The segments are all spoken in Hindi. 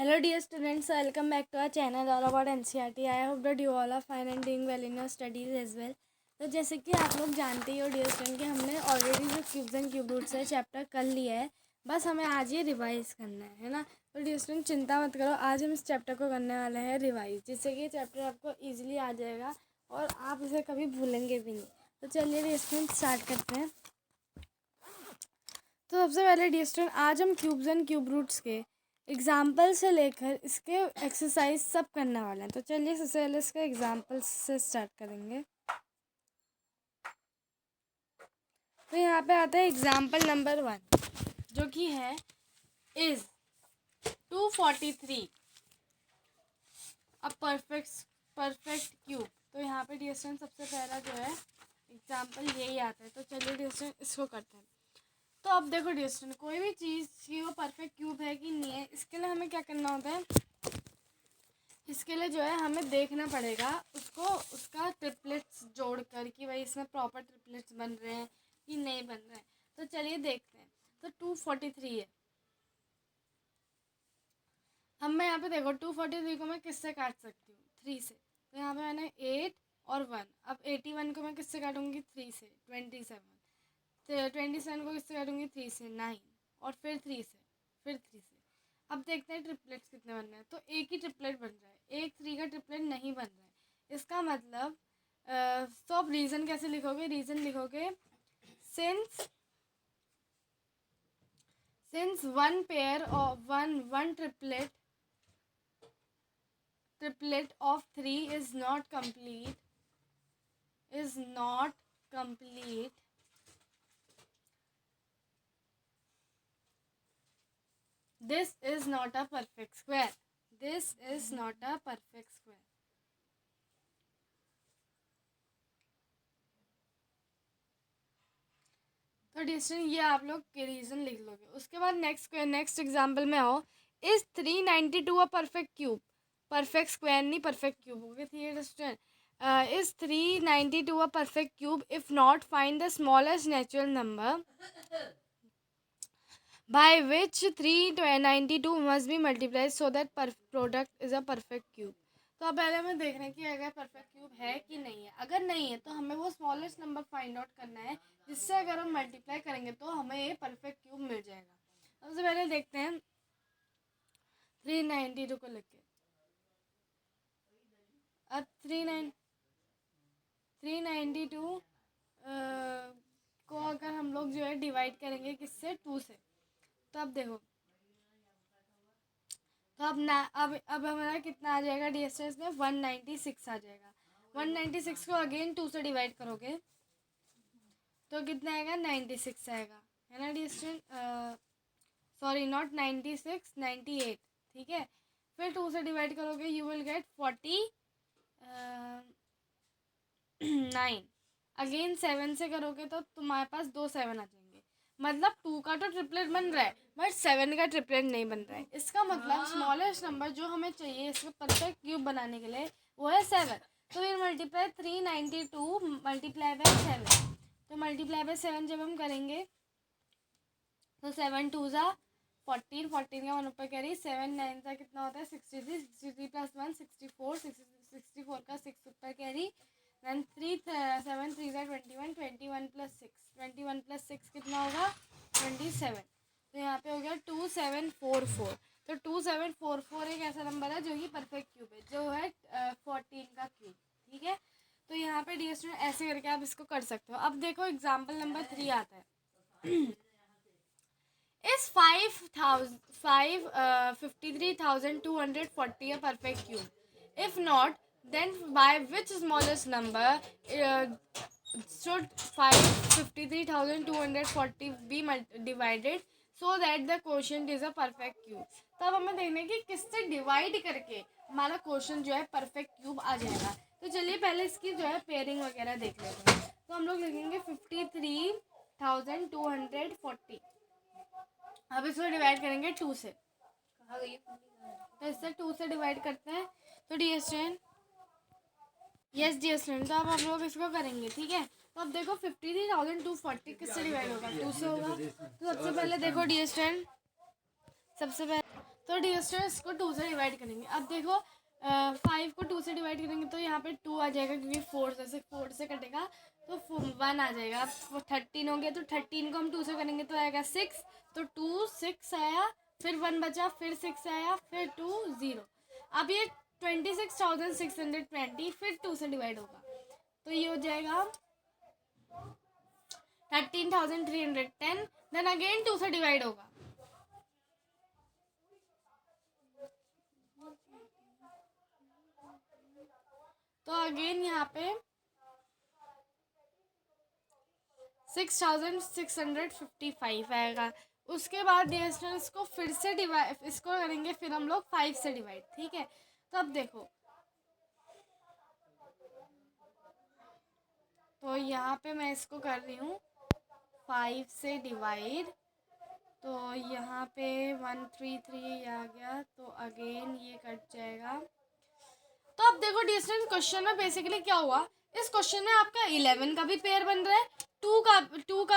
Hello dear students, welcome back to our channel all about NCERT. I hope that you all are fine and doing well in your studies as well. तो जैसे कि आप लोग जानते ही हो डियर स्टूडेंट कि हमने ऑलरेडी जो क्यूब्स एंड क्यूब रूट्स है चैप्टर कर लिया है, बस हमें आज ये रिवाइज़ करना है ना। तो डियर स्टूडेंट चिंता मत करो, आज हम इस चैप्टर को करने वाले हैं रिवाइज, जिससे कि ये चैप्टर आपको ईजिली आ जाएगा और आप इसे कभी भूलेंगे भी नहीं। तो चलिए डियर स्टूडेंट स्टार्ट करते हैं। तो सबसे पहले डियर स्टूडेंट आज हम क्यूब्स एंड क्यूब रूट्स के एग्जाम्पल से लेकर इसके एक्सरसाइज सब करने वाले हैं। तो चलिए सबसे पहले इसके एग्जाम्पल से स्टार्ट करेंगे। तो यहाँ पे आता है एग्जाम्पल नंबर 1, जो कि है इज 243 अ परफेक्ट क्यूब। तो यहाँ पे डियर स्टूडेंट सबसे पहला जो है एग्जाम्पल यही आता है। तो चलिए डियर स्टूडेंट इसको करते हैं। तो अब देखो डियर स्टूडेंट, कोई भी चीज़ की वो परफेक्ट क्यूब है कि नहीं है, इसके लिए हमें क्या करना होता है। इसके लिए जो है हमें देखना पड़ेगा उसको, उसका ट्रिपलेट्स जोड़कर कि भाई इसमें प्रॉपर ट्रिपलेट्स बन रहे हैं कि नहीं बन रहे हैं। तो चलिए देखते हैं। तो 243 है। अब मैं यहाँ पे देखो 243 को मैं किससे काट सकती हूँ, 3 से। तो यहाँ पे मैंने 8 और 1। अब 81 को मैं किससे काटूंगी, 3 से, 27। तो 27 को किससे काटूंगी, 3 से, 9। और फिर 3 से, फिर 3 से। अब देखते हैं ट्रिपलेट्स कितने बन रहे हैं। तो एक ही ट्रिपलेट बन रहा है, एक 3 का ट्रिपलेट नहीं बन रहा है। इसका मतलब तो आप रीज़न कैसे लिखोगे, रीज़न लिखोगे सिंस वन पेयर और one triplet of 3 is not complete this is not a perfect square. This is not a perfect square. तो डिस्टेंस ये आप लोग के रीजन लिख लोगे। उसके बाद नेक्स्ट एग्जांपल में आओ। Is 392 a perfect cube. Perfect square नहीं, परफेक्ट क्यूब हो गया। ठीक है student, is 392 a perfect cube. If not, find the smallest natural number by which 392 must be multiplied so that product is a perfect cube. तो अब पहले हमें देखना है कि अगर परफेक्ट क्यूब है कि नहीं है। अगर नहीं है तो हमें वो स्मॉलेस्ट नंबर फाइंड आउट करना है, जिससे अगर हम मल्टीप्लाई करेंगे तो हमें ये परफेक्ट क्यूब मिल जाएगा। सबसे पहले देखते हैं 392 को लिख के। अब 392 को अगर हम लोग जो है डिवाइड करेंगे किससे, 2 से। तो अब देखो, तो अब हमारा कितना आ जाएगा डीएसएस में, 196 आ जाएगा। 196 को अगेन 2 से डिवाइड करोगे तो कितना आएगा, 96 आएगा, है ना डीएसएस। Sorry, not 96, 98। ठीक है, फिर 2 से डिवाइड करोगे यू विल गेट 49। अगेन 7 से करोगे तो तुम्हारे पास 2 7 आ जाएंगे। मतलब 2 का तो ट्रिपलेट बन रहा है बट 7 का ट्रिपलेट नहीं बन रहा है। इसका मतलब स्मॉलेस्ट नंबर जो हमें चाहिए इसको परफेक्ट क्यूब बनाने के लिए वो है 7। तो फिर मल्टीप्लाई 392 मल्टीप्लाई बाय 7। तो मल्टीप्लाई बाय 7 जब हम करेंगे तो 7 2 ज़ा 14, 14 का 1 ऊपर कैरी, 7 9 ज़ा कितना होता है, 63, 63 प्लस 1 64, 64 का 6 ऊपर कैरी, then 3 7 3 ज़ा 21, 21 प्लस 6, 21 प्लस 6 कितना होगा, 27। तो यहाँ पे हो गया 2744। तो 2744 एक ऐसा नंबर है जो कि परफेक्ट क्यूब है, जो है 14 का क्यूब। ठीक है, तो यहाँ पे डियर स्टूडेंट ऐसे करके आप इसको कर सकते हो। अब देखो एग्जाम्पल नंबर 3 आता है। Is 53,240 a perfect cube? If not, then by which smallest number should 53,240 be divided so that the quotient is a perfect cube? तब हमें देखना है कि किससे डिवाइड करके हमारा क्वेश्चन जो है परफेक्ट क्यूब आ जाएगा। तो चलिए पहले इसकी जो है पेयरिंग वगैरह देख लेते हैं। तो हम लोग लिखेंगे 53,240। अब इसको डिवाइड करेंगे 2 से। तो इससे 2 से डिवाइड करते हैं। तो dear student, yes dear student, तो अब हम लोग इसको करेंगे। ठीक है, तो अब देखो 53,240 किससे डिवाइड होगा, 2 से होगा। तो सबसे पहले देखो डियर स्टूडेंट, तो डियर स्टूडेंट्स इसको 2 से डिवाइड करेंगे। अब देखो 5 को 2 से डिवाइड करेंगे तो यहाँ पे 2 आ जाएगा, क्योंकि 4 से कटेगा तो 1 आ जाएगा। अब 13 हो गया तो 13 को हम 2 से करेंगे तो आएगा 6, तो 2 6 आया, फिर 1 बचा, फिर 6 आया, फिर 2 0। अब ये 26,620 फिर 2 से डिवाइड होगा तो ये हो जाएगा 13,310। देन अगेन 2 से डिवाइड होगा तो अगेन यहाँ पे 6,655 आएगा। उसके बाद डियर स्टूडेंट्स इसको फिर से डिवाइड इसको करेंगे, फिर हम लोग 5 से डिवाइड, ठीक है। तो अब देखो तो यहाँ पे मैं इसको कर रही हूँ 5 से डिवाइड, तो यहाँ पे 133 आ गया, तो अगेन ये कट जाएगा। तो अब देखो डियर स्टूडेंट्स क्वेश्चन में बेसिकली क्या हुआ, इस क्वेश्चन में आपका 11 का भी पेयर बन रहा है, 2 का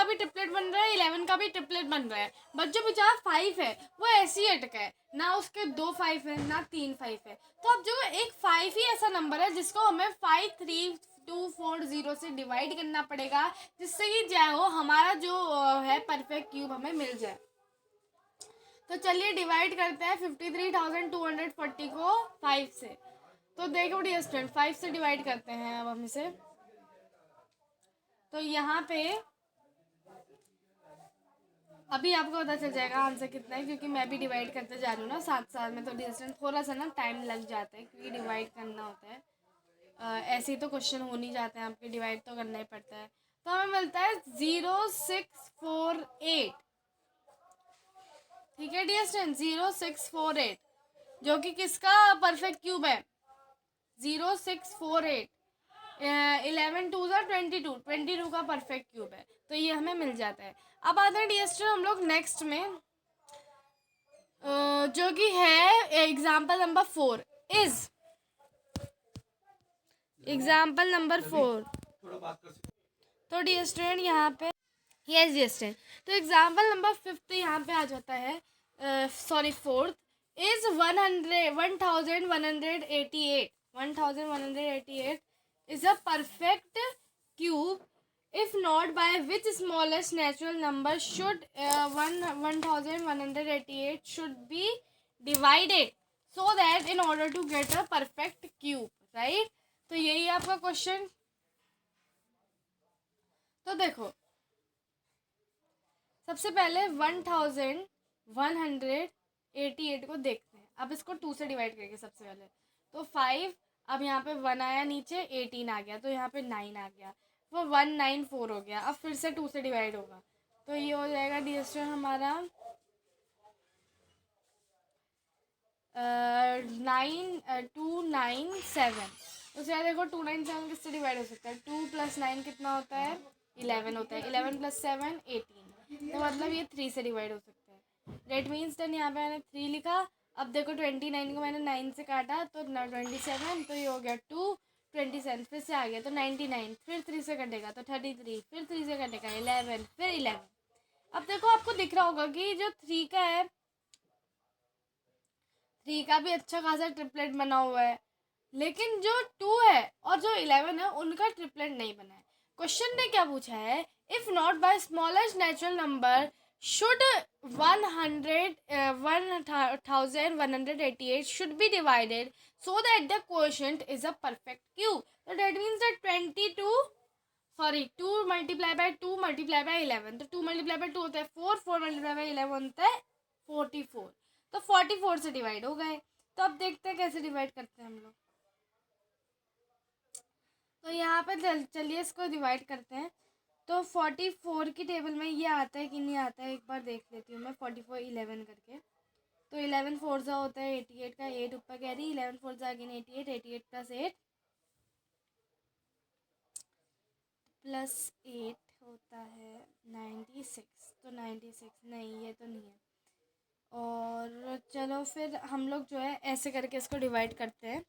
भी ट्रिपलेट बन रहा है, 11 का भी ट्रिपलेट बन रहा है, बट जो बेचारा 5 है वो ऐसे ही अटका है, ना उसके 2 5 है ना 3 5 है। तो अब जो एक 5 ही ऐसा नंबर है जिसको हमें 53240 से डिवाइड करना पड़ेगा, जिससे कि क्या हो हमारा जो है परफेक्ट क्यूब हमें मिल जाए। तो चलिए डिवाइड करते हैं 53,240 को 5 से। तो देखो डियर स्टूडेंट 5 से डिवाइड करते हैं अब हम इसे, तो यहाँ पे अभी आपको पता चल जाएगा आंसर कितना है, क्योंकि मैं भी डिवाइड करते जा रही हूँ ना साथ साथ में, तो डियर स्टूडेंट थोड़ा सा ना टाइम लग जाता है क्योंकि डिवाइड करना होता है। ऐसे ही तो क्वेश्चन हो नहीं जाते हैं आपके, डिवाइड तो करना ही पड़ता है। तो हमें मिलता है 0648, ठीक है डियर स्टूडेंट 0648, जो कि किसका परफेक्ट क्यूब है 0648। 11 2 ज़ा 22 का परफेक्ट क्यूब है, तो ये हमें मिल जाता है। अब आते हैं डियर स्टूडेंट हम लोग नेक्स्ट में, जो कि है example number 4 is example number 4। तो डियर स्टूडेंट यहाँ पे यस डियर स्टूडेंट, तो एग्जाम्पल नंबर 5 यहाँ पे आ जाता है, sorry 4th is 1188 is a perfect cube, if not by which smallest natural number should 1188 should be divided so that in order to get a perfect cube, right? तो यही आपका क्वेश्चन। तो देखो सबसे पहले 1188 को देखते हैं। अब इसको 2 से डिवाइड करेंगे सबसे पहले, तो 5, अब यहाँ पे 1 आया, नीचे 18 आ गया, तो यहाँ पे 9 आ गया, वो 194 हो गया। अब फिर से 2 से डिवाइड होगा, तो ये हो जाएगा डियर स्टूडेंट हमारा 9297। तो क्या देखो 297 किससे डिवाइड हो सकता है, 2 + 9 कितना होता है 11 होता है, 11 + 7 18, तो मतलब ये 3 से डिवाइड हो सकता है। डेट मीन्स देन यहाँ पे मैंने 3 लिखा। अब देखो 29 को मैंने 9 से काटा तो 27, तो ये हो गया 2 27, फिर से आ गया तो 99, फिर 3 से कटेगा तो 33, फिर 3 से कटेगा 11, फिर 11। अब देखो आपको दिख रहा होगा कि जो 3 का है, 3 का भी अच्छा खासा ट्रिपलेट बना हुआ है, लेकिन जो 2 है और जो 11 है उनका ट्रिपलेट नहीं बना है। क्वेश्चन ने क्या पूछा है, if not by smallest natural number should 1188 should be divided so that the quotient is a perfect cube. So that means that 2 multiplied by 2 multiplied by 11, तो 2 multiplied by 2 होता है 4, 4 multiplied by 11 होता है 44, तो 44 से डिवाइड हो गए। तो अब देखते हैं कैसे डिवाइड करते हैं हम लोग। तो यहाँ पे चलिए इसको डिवाइड करते हैं। तो 44 की टेबल में ये आता है कि नहीं आता है, एक बार देख लेती हूँ मैं 44 11 करके। तो 11 4 ज़ा होता है 88 का, 8 ऊपर कैरी, 11 4 ज़ा अगेन 88, 88 + 8 होता है 96, तो 96 नहीं, ये तो नहीं है। और चलो फिर हम लोग जो है ऐसे करके इसको डिवाइड करते हैं।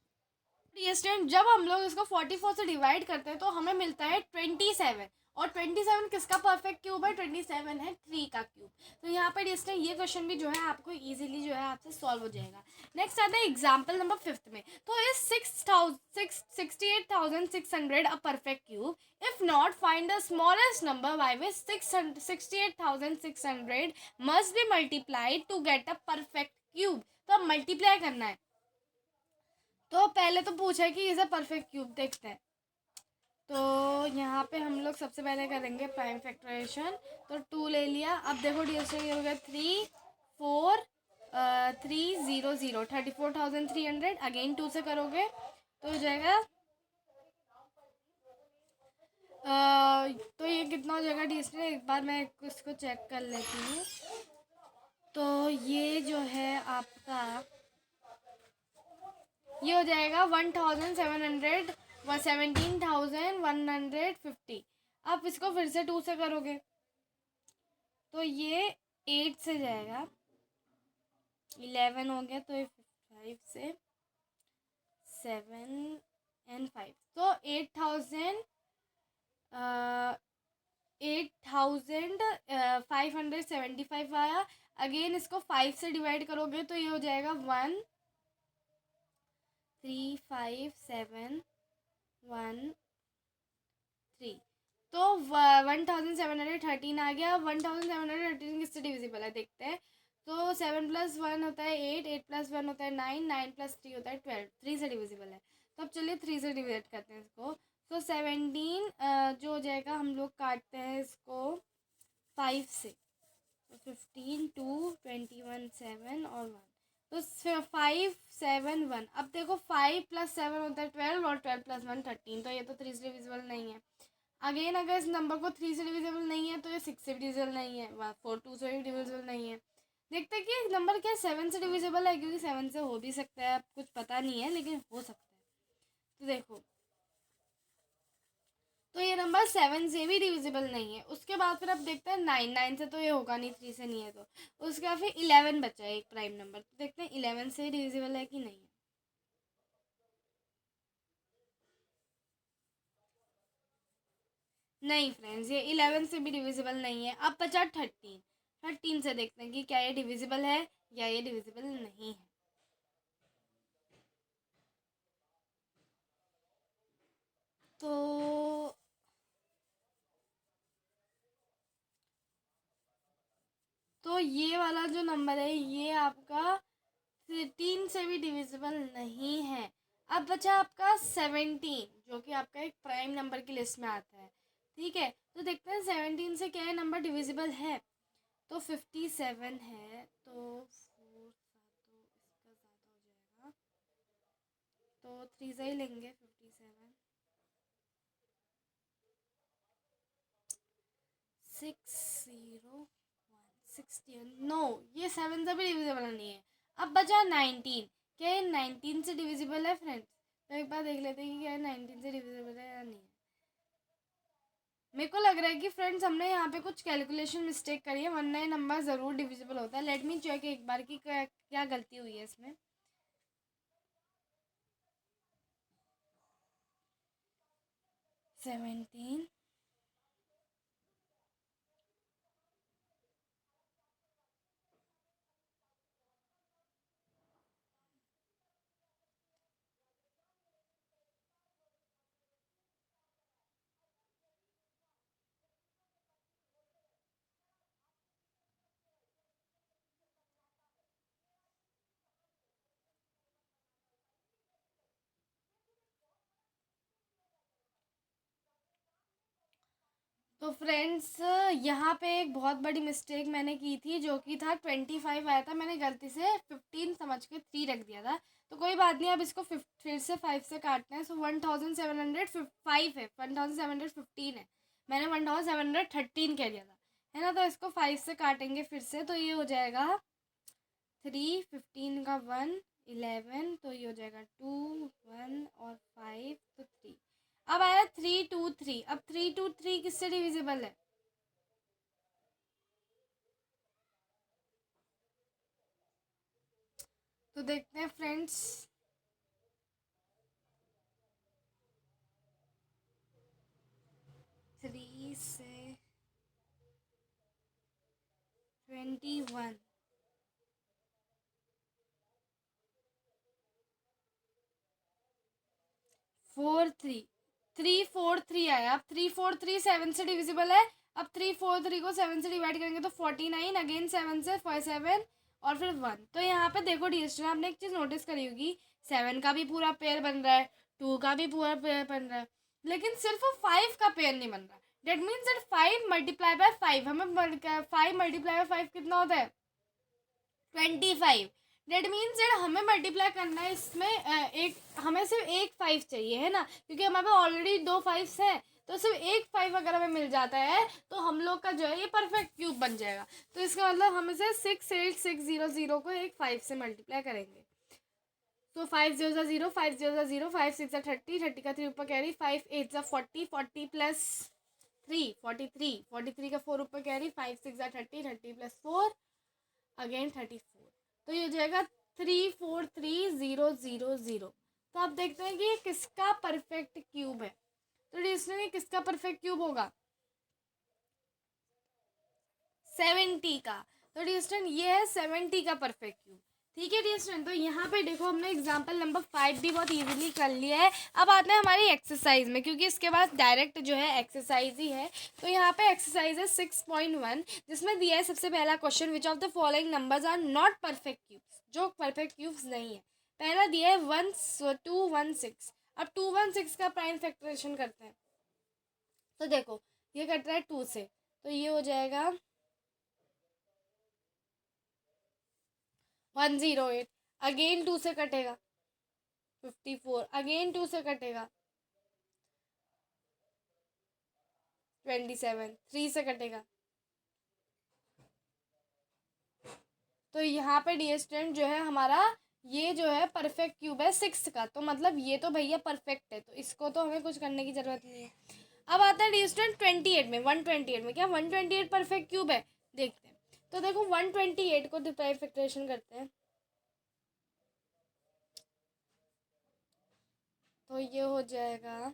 ये स्टूडेंट जब हम लोग इसको 44 से डिवाइड करते हैं तो हमें मिलता है 27, और 27 किसका परफेक्ट क्यूब है? 27 है 3 का क्यूब। तो यहाँ पर इसने ये क्वेश्चन भी जो है आपको इजीली जो है आपसे सॉल्व हो जाएगा। नेक्स्ट आता है एग्जाम्पल नंबर 5 में। तो इस 68,600 a perfect cube, if not find the smallest number by which 68,600 must be multiplied to get a perfect cube. तो अब मल्टीप्लाई करना है। तो पहले तो पूछा है कि इसे परफेक्ट क्यूब देखते हैं। तो यहाँ पे हम लोग सबसे पहले करेंगे प्राइम फैक्टराइजेशन। तो 2 ले लिया। अब देखो डिवीजन ये हो गया 3,4,3,0,0 34,300। अगेन 2 से करोगे तो हो जाएगा तो ये कितना हो जाएगा डिवीजन? एक बार मैं इसको चेक कर लेती हूँ। तो ये जो है आपका ये हो जाएगा 1,700 17,150। आप इसको फिर से 2 से करोगे तो ये 8 से जाएगा, 11 हो गया। तो ये 5 से 7 एंड 5 तो 8,575 आया। अगेन इसको 5 से डिवाइड करोगे तो ये हो जाएगा 1,3,5,7,1,3। तो 1,713 आ गया। 1,713 किससे डिविजिबल है देखते हैं। तो 7+1 होता है 8, 8+1 होता है 9, 9+3 होता है 12, 3 से डिविजिबल है। तो अब चलिए 3 से डिवाइड करते हैं इसको। तो 17 जो हो जाएगा, हम लोग काटते हैं इसको 5 से। तो 15, 2, 21, 7 और 1। तो 5, 7, 1। अब देखो 5+7 होता है 12 और 12+1 13। तो ये तो 3 से डिविजिबल नहीं है। अगेन अगर इस नंबर को 3 से डिविजिबल नहीं है तो ये 6 से भी डिविजिबल नहीं है, 4, 2 से भी डिविजिबल नहीं है। देखते हैं कि नंबर क्या 7 से डिविजिबल है, क्योंकि 7 से हो भी सकता है, कुछ पता नहीं है लेकिन हो सकता है। तो देखो तो ये नंबर 7 से भी डिविजिबल नहीं है। उसके बाद फिर अब देखते हैं 9, 9 से तो ये होगा नहीं, 3 से नहीं है। तो उसके बाद फिर 11 बचा है एक प्राइम नंबर। तो देखते हैं 11 से डिविजिबल है कि नहीं है। नहीं फ्रेंड्स, ये 11 से भी डिविजिबल नहीं है। अब बचा 13। 13 से देखते हैं कि क्या ये डिविजिबल है या ये डिविजिबल नहीं है। तो ये वाला जो नंबर है ये आपका 13 से भी डिविजिबल नहीं है। अब बचा आपका 17, जो कि आपका एक प्राइम नंबर की लिस्ट में आता है। ठीक है, तो देखते हैं 17 से क्या है नंबर डिविजिबल है। तो 57 है, तो 4 तो इसका ज़्यादा हो जाएगा। तो 3 से ही लेंगे 57। 601 नो, ये 7 से भी डिविजिबल नहीं है। अब बचा 19। क्या ये 19 से डिविजिबल है फ्रेंड्स? तो एक बार देख लेते हैं कि क्या 19 से डिविजिबल है या नहीं है। मेरे को लग रहा है कि फ्रेंड्स हमने यहाँ पे कुछ कैलकुलेशन मिस्टेक करी है, वरना ये नंबर ज़रूर डिविजिबल होता है। लेट मी चेक एक बार कि क्या गलती हुई है इसमें। सेवेंटीन तो फ्रेंड्स यहाँ पे एक बहुत बड़ी मिस्टेक मैंने की थी, जो कि था 25 आया था, मैंने गलती से 15 समझ के 3 रख दिया था। तो कोई बात नहीं, अब इसको फिर से 5 से काटना है। सो 1,705 है, 1,715 है। मैंने 1,713 कह दिया था, है ना। तो इसको 5 से काटेंगे फिर से। तो ये हो जाएगा 3, 15 का 1, 11। तो ये हो जाएगा 2, 1 और 5 तो 3। अब आया 323। अब 323 किससे डिविजिबल है? तो देखते हैं फ्रेंड्स। 3 से 21, 4 3, 3 4 3 आया। अब 3 4 3 7 से डिविजिबल है। अब 3 4 3 को 7 से डिवाइड करेंगे तो 49, अगेन 7 से 7 और फिर 1। तो यहाँ पे देखो डियर स्टूडेंट, आपने एक चीज़ नोटिस करी होगी, 7 का भी पूरा पेयर बन रहा है, 2 का भी पूरा पेयर बन रहा है, लेकिन सिर्फ 5 का पेयर नहीं बन रहा। That means that 5 multiply by 5, हमें 5 मल्टीप्लाई बाय 5 कितना होता है? 25। डेट मीन्स दैट हमें मल्टीप्लाई करना है इसमें एक, हमें सिर्फ एक 5 चाहिए है ना, क्योंकि हमारे पास ऑलरेडी 2 5 हैं। तो सिर्फ एक 5 अगर हमें मिल जाता है तो हम लोग का जो है ये परफेक्ट क्यूब बन जाएगा। तो इसका मतलब हम इसे 68600 को एक 5 से मल्टीप्लाई करेंगे। तो 5 0 0, 5 0 0, 5 6 30, 30 का 3 ऊपर कैरी, 5 8 40, 40 प्लस 3 43, 43 का 4 ऊपर कैरी, 5 6 30, 30 प्लस 4 अगेन 34। तो ये हो जाएगा 343,000। तो आप देखते हैं कि ये किसका परफेक्ट क्यूब है। तो डिस्टेंस ये किसका परफेक्ट क्यूब होगा? 70 का। तो डिस्टेंस ये है 70 का परफेक्ट क्यूब। ठीक है डिस्टेंस, तो यहाँ पे देखो हमने एग्जाम्पल नंबर 5 भी बहुत इजीली कर लिया है। अब आते हैं हमारी एक्सरसाइज में, क्योंकि इसके बाद डायरेक्ट जो है एक्सरसाइज ही है। तो यहाँ पे एक्सरसाइज है 6.1, जिसमें दिया है सबसे पहला question, which of the following numbers are not perfect cubes, जो परफेक्ट क्यूब्स नहीं है। पहला दिया है 216। अब 216 का प्राइम फैक्टराइजेशन करते हैं। तो देखो ये कट रहा है 2 से, तो ये हो जाएगा 108, अगेन 2 से कटेगा 54, अगेन 2 से कटेगा 27, 3 से कटेगा। तो यहाँ पे डी स्टूडेंट जो है हमारा ये जो है परफेक्ट क्यूब है 6 का। तो मतलब ये तो भैया परफेक्ट है, तो इसको तो हमें कुछ करने की जरूरत नहीं है। अब आता है डी स्टूडेंट 28 में, 128 में। क्या 128 परफेक्ट क्यूब है? देखते हैं। तो देखो 128 को फैक्टराइजेशन करते हैं, तो ये हो जाएगा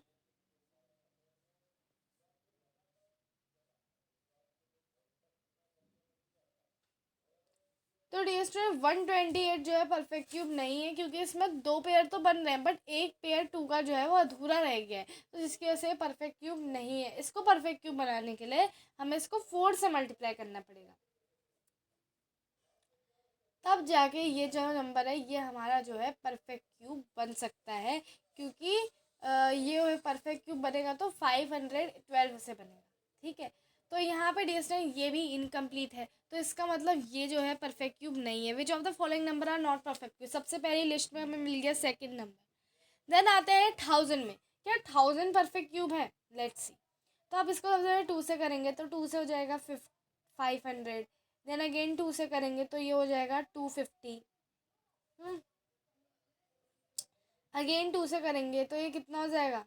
तो डी स्टूडेंट 128 जो है परफेक्ट क्यूब नहीं है, क्योंकि इसमें 2 पेयर तो बन रहे हैं, बट एक पेयर 2 का जो है वो अधूरा रह गया है, तो जिसकी वजह से परफेक्ट क्यूब नहीं है। इसको परफेक्ट क्यूब बनाने के लिए हमें इसको 4 से मल्टीप्लाई करना पड़ेगा, तब जाके ये जो नंबर है ये हमारा जो है परफेक्ट क्यूब बन सकता है। क्योंकि ये परफेक्ट क्यूब बनेगा तो 512 से बनेगा। ठीक है, तो यहाँ पे डिस्टेंस ये भी इनकम्प्लीट है, तो इसका मतलब ये जो है परफेक्ट क्यूब नहीं है। Which of the following number are not perfect cube, सबसे पहली लिस्ट में हमें मिल गया सेकंड नंबर। देन आते हैं 1000 में। क्या 1000 परफेक्ट क्यूब है? Let's see. तो आप इसको सबसे पहले 2 से करेंगे तो 2 से हो जाएगा 500, देन अगेन 2 से करेंगे तो ये हो जाएगा 250, अगेन 2 से करेंगे तो ये कितना हो जाएगा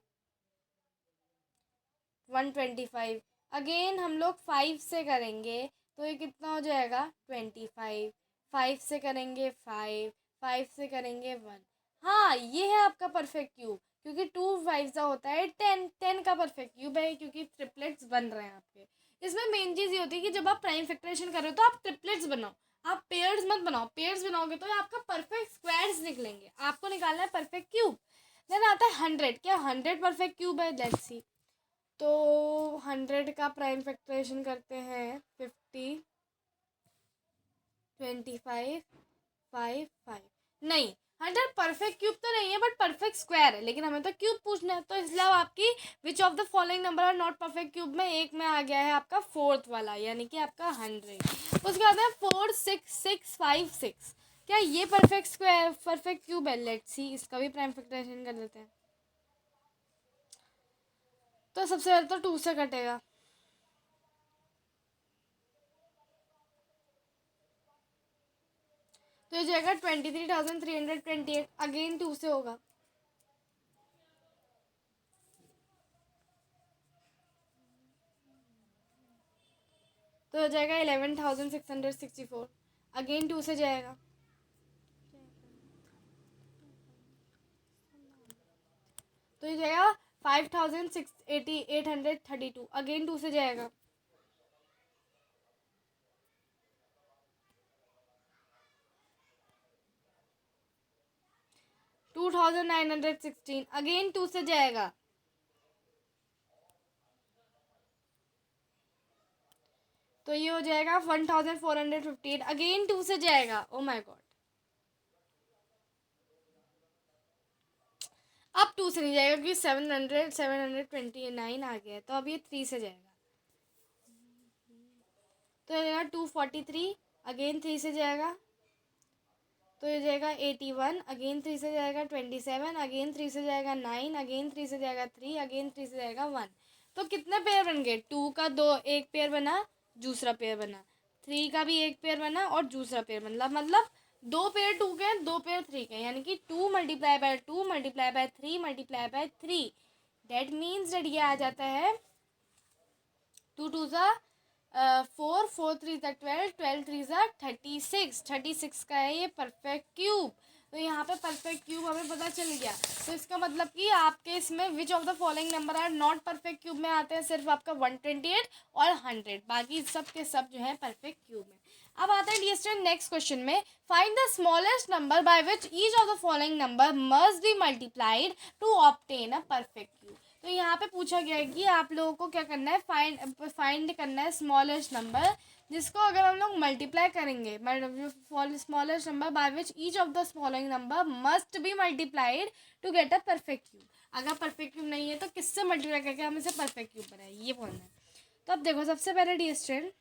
125, अगेन हम लोग 5 से करेंगे तो ये कितना हो जाएगा 25, 5 से करेंगे 5, 5 से करेंगे 1। हाँ ये है आपका परफेक्ट क्यूब, क्योंकि 2 5 का होता है 10, 10 का परफेक्ट क्यूब है, क्योंकि ट्रिपलेट्स बन रहे हैं आपके। इसमें मेन चीज़ ये होती है कि जब आप प्राइम फैक्टराइजेशन कर रहे हो तो आप ट्रिपलेट्स बनाओ, आप पेयर्स मत बनाओ। पेयर्स बनाओगे तो आपका परफेक्ट स्क्वायर्स निकलेंगे, आपको निकालना है परफेक्ट क्यूब। देन आता है 100। क्या 100 परफेक्ट क्यूब है? Let's see. तो 100 का प्राइम फैक्टराइजेशन करते हैं 50, 25, 5, 5। नहीं, 100 परफेक्ट क्यूब तो नहीं है, बट परफेक्ट स्क्वायर है, लेकिन हमें तो क्यूब पूछना है, तो इसलिए आपकी which of the following number are not perfect cube में एक में आ गया है आपका फोर्थ वाला, यानी कि आपका 100। उसके बाद है 4 6 6 5 6। क्या ये परफेक्ट स्क्वायर परफेक्ट क्यूब है? लेट्स सी, इसका भी प्राइम फैक्टराइजेशन कर देते हैं। तो सबसे पहले तो 2 से कटेगा, तो ये जाएगा 23,328, अगेन 2 से होगा तो हो जाएगा 11,664, अगेन 2 से जाएगा तो ये जाएगा 5832 अगेन 2 से जाएगा, 2916 अगेन 2 से जाएगा, तो ये हो जाएगा 1458 अगेन 2 से जाएगा। ओ माय गॉड, अब 2 से नहीं जाएगा क्योंकि 729 आ गया है, तो अब ये 3 से जाएगा, तो ये जाएगा 243 अगेन 3 से जाएगा, तो ये जाएगा 81 अगेन 3 से जाएगा, 27 अगेन 3 से जाएगा, 9 अगेन 3 से जाएगा, 3 अगेन 3 से जाएगा, 1। तो कितने पेयर बन गए? 2 का एक पेयर बना, दूसरा पेयर बना, 3 का भी एक पेयर बना और दूसरा पेयर बना, मतलब 2 पेयर 2 के, 2 पेयर 3 के, यानी कि 2 multiply by 2 multiply by 3 multiply by 3, that means that ये आ जाता है 2 2 ज़ा 4 4 3 ज़ा 12 12 3 ज़ा 36 का है ये परफेक्ट क्यूब। तो यहाँ पे परफेक्ट क्यूब हमें पता चल गया, तो इसका मतलब कि आपके इसमें which of the following number are not perfect cube में आते हैं, सिर्फ आपका 128 और 100, बाकी सब के सब जो है परफेक्ट क्यूब में। अब आता है डियर स्टूडेंट नेक्स्ट क्वेश्चन में, find the smallest number by which each of the following number must be multiplied to obtain a perfect cube. तो यहाँ पे पूछा गया है कि आप लोगों को क्या करना है, फाइंड करना है स्मॉलेस्ट नंबर जिसको अगर हम लोग मल्टीप्लाई करेंगे, smallest number by which each of the following number must be multiplied to get a perfect cube. अगर परफेक्ट क्यूब नहीं है तो किससे मल्टीप्लाई करके हम इसे परफेक्ट क्यूब बनाए, ये बोलना है। तो अब देखो सबसे पहले डियर स्टूडेंट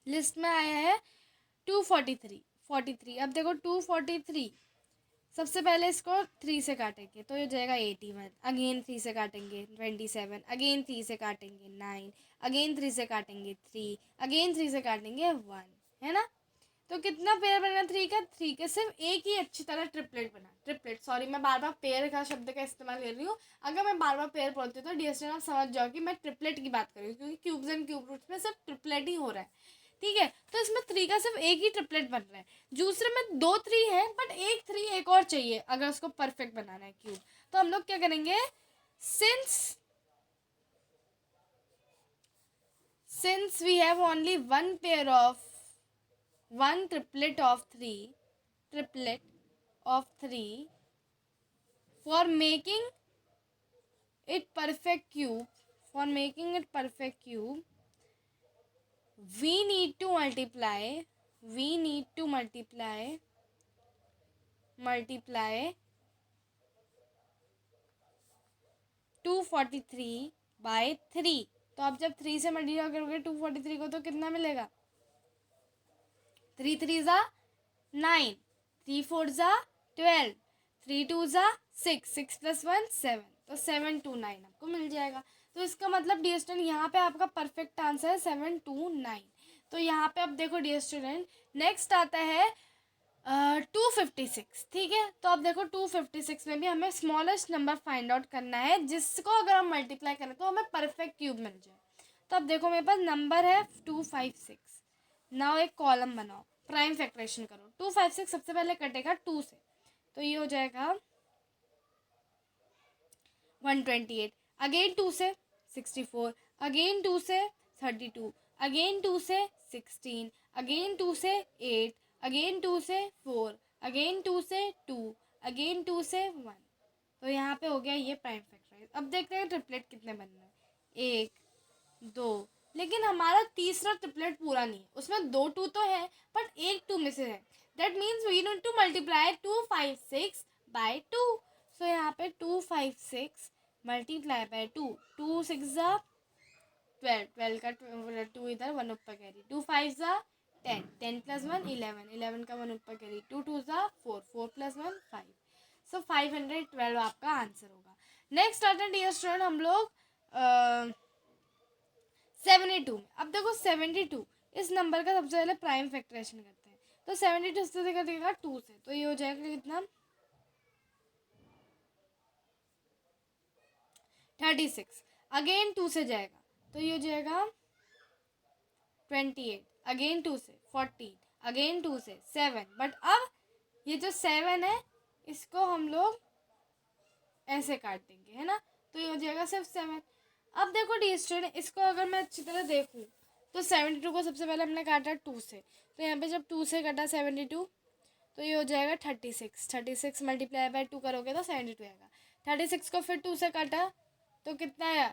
लिस्ट में आया है 243। अब देखो 243 सबसे पहले इसको 3 से काटेंगे तो ये जाएगा 81, अगेन 3 से काटेंगे 27, अगेन 3 से काटेंगे 9, अगेन 3 से काटेंगे 3, अगेन 3 से काटेंगे 1, है ना। तो कितना पेयर बना 3 का? 3 का सिर्फ एक ही अच्छी तरह ट्रिपलेट बना, ट्रिपलेट, सॉरी मैं बार बार पेयर का शब्द का इस्तेमाल कर रही हूँ, अगर मैं बार बार पेयर बोलती हूँ तो डियर स्टूडेंट आप समझ जाओ कि मैं ट्रिपलेट की बात कर रही हूँ, क्योंकि क्यूब्स एंड क्यूब रूट्स में सिर्फ ट्रिपलेट ही हो रहा है, ठीक है। तो इसमें 3 का सिर्फ एक ही ट्रिपलेट बन रहा है, दूसरे में 2 3 है बट एक 3 एक और चाहिए अगर उसको परफेक्ट बनाना है क्यूब। तो हम लोग क्या करेंगे, since we have only one pair of one triplet of 3 for making it perfect cube, we need to multiply 243 by 3। तो आप जब 3 से मल्टीप्लाई करोगे 243 को तो कितना मिलेगा, 3 3 ज़ा 9, 3 4 ज़ा 12, 3 2 ज़ा 6, 6 प्लस 1 7, तो 729 आपको मिल जाएगा। तो इसका मतलब डियर स्टूडेंट यहाँ पे आपका परफेक्ट आंसर है 729। तो यहाँ पे अब देखो डियर स्टूडेंट नेक्स्ट आता है 256, ठीक है। तो अब देखो 256 में भी हमें स्मॉलेस्ट नंबर फाइंड आउट करना है जिसको अगर हम मल्टीप्लाई करें तो हमें परफेक्ट क्यूब मिल जाए। तो अब देखो मेरे पास नंबर है 256, नाउ एक कॉलम बनाओ, प्राइम फैक्टराइजेशन करो, 256 सबसे पहले कटेगा 2 से, तो ये हो जाएगा 128, अगेन 2 से 64, अगेन 2 से 32, अगेन 2 से 16, अगेन 2 से 8, अगेन 2 से 4, अगेन 2 से 2, अगेन 2 से 1। तो यहाँ पे हो गया ये प्राइम फैक्टराइज। अब देखते हैं ट्रिपलेट कितने बनना है, 1 2, लेकिन हमारा तीसरा ट्रिपलेट पूरा नहीं है, उसमें 2 2 तो है बट एक 2 में से है, that means we need to multiply 256 by 2। So यहाँ पे 256 मल्टीप्लाई बाय 2, 2 6 ज़ा 12, 12 का 2 इधर 1 ऊपर कैरी, 2 5 ज़ा 10, 10 प्लस 1 11, 11 का 1 ऊपर कैरी, 2 2 ज़ा 4, 4 प्लस 1 5। सो 512 आपका आंसर होगा। नेक्स्ट आता है डियर स्टूडेंट हम लोग 72 में। अब देखो 72 इस नंबर का सबसे पहले प्राइम फैक्टराइजेशन करते हैं, तो 72 से कटेगा 2 से, तो ये हो जाएगा कितना 36, अगेन 2 से जाएगा तो ये हो जाएगा 28, अगेन 2 से 14, अगेन 2 से 7, बट अब ये जो 7 है इसको हम लोग ऐसे काट देंगे, है ना। तो ये हो जाएगा सिर्फ 7। अब देखो डी स्टूडेंट, इसको अगर मैं अच्छी तरह देखूँ तो 72 को सबसे पहले हमने काटा 2 से, तो यहाँ पे जब 2 से कटा 72, तो ये हो जाएगा 36। 36 मल्टीप्लाई बाय 2 करोगे तो 72 आएगा। 36 को फिर 2 से काटा तो कितना आया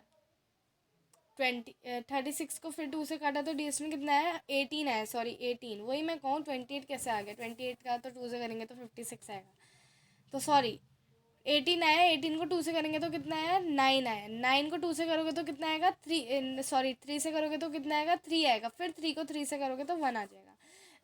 36 को फिर 2 से काटा तो डी स्टूडेंट कितना आया 18 आया, सॉरी 18, वही मैं कहूँ 28 कैसे आ गया, 28 का तो 2 से करेंगे तो 56 आएगा, तो सॉरी 18 आया, 18 को 2 से करेंगे तो कितना आया 9 आया, 9 को 2 से करोगे तो कितना आएगा 3, सॉरी 3 से करोगे तो कितना आएगा 3 आएगा, फिर 3 को 3 से करोगे तो 1 आ जाएगा।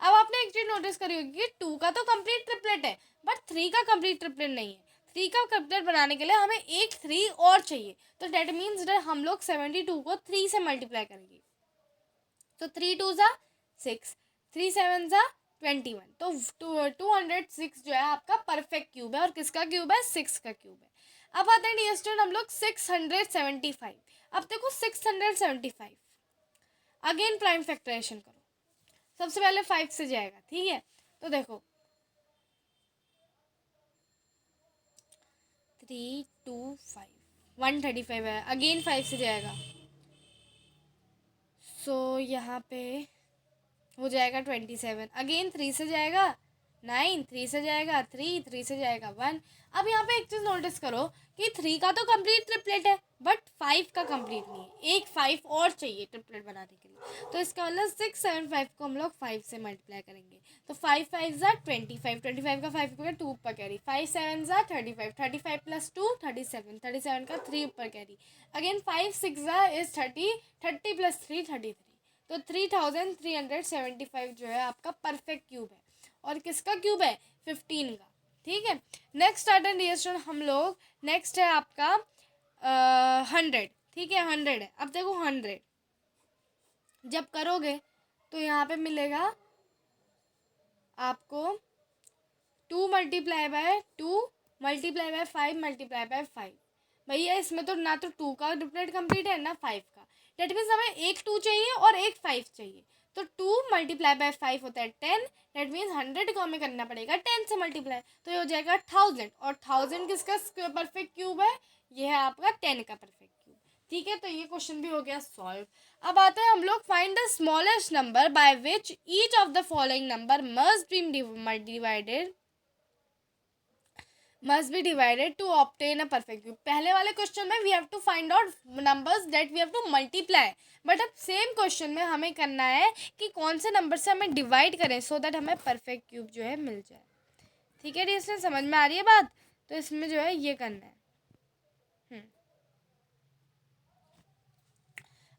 अब आपने एक चीज़ नोटिस करी होगी कि 2 का तो कंप्लीट ट्रिपलेट है बट 3 का कंप्लीट ट्रिपलेट नहीं है। 3 का ट्रिपलेट बनाने के लिए हमें एक 3 और चाहिए, तो डेट मीन्स हम लोग 72 को 3 से मल्टीप्लाई करेंगे, तो 3 2 ज़ा 6, 3 7 ज़ा 21, तो 206 जो है आपका परफेक्ट क्यूब है। और किसका क्यूब है 6 का क्यूब है। अब आते हैं डियर स्टूडेंट हम लोग 675। अब देखो 675 अगेन प्राइम फैक्टराइजेशन करो, सबसे पहले 5 से जाएगा, ठीक है। तो देखो 3 2 5 135 है, अगेन 5 से जाएगा, सो यहाँ पे हो जाएगा 27। अगेन 3 से जाएगा 9, 3 से जाएगा 3, 3 से जाएगा 1। अब यहाँ पे एक चीज़ नोटिस करो कि 3 का तो कंप्लीट ट्रिपलेट है बट 5 का कंप्लीट नहीं है, एक 5 और चाहिए ट्रिपलेट बनाने के लिए। तो इसका मतलब 675 को हम लोग 5 से मल्टीप्लाई करेंगे, तो 5 5 ज़ा 25, 25 का 5 को 2 ऊपर कैरी, 5 7 ज़ा 35, 35 प्लस 2 37, 37 का 3 ऊपर कैरी, अगेन 5 6 ज़ा इज 30, 30 प्लस 3 33, तो 3375 जो है आपका परफेक्ट क्यूब है। और किसका क्यूब है 15 का, ठीक है। नेक्स्ट आर्ट रिएक्शन हम लोग, नेक्स्ट है आपका 100, ठीक है 100 है। अब देखो 100 जब करोगे तो यहाँ पे मिलेगा आपको 2 multiply by 2 multiply bye 5 multiply by 5। भैया इसमें तो ना तो 2 का ट्रिपलेट कंप्लीट है ना 5 का, डेट मीन्स हमें एक 2 चाहिए और एक 5 चाहिए, तो 2 मल्टीप्लाई बाय 5 होता है 10, डेट मीन्स 100 को हमें करना पड़ेगा 10 से मल्टीप्लाई, तो ये हो जाएगा 1000। और 1000 किसका परफेक्ट क्यूब है, ये है आपका 10 का परफेक्ट क्यूब, ठीक है। तो ये क्वेश्चन भी हो गया सॉल्व। अब आते हैं हम लोग find the smallest number by which each of the following number must be divided to obtain a perfect cube। पहले वाले क्वेश्चन में we have to find out numbers that we have to multiply, but अब सेम क्वेश्चन में हमें करना है कि कौन से नंबर से हमें डिवाइड करें सो दैट हमें परफेक्ट क्यूब जो है मिल जाए, ठीक है। इसमें समझ में आ रही है बात, तो इसमें जो है ये करना है।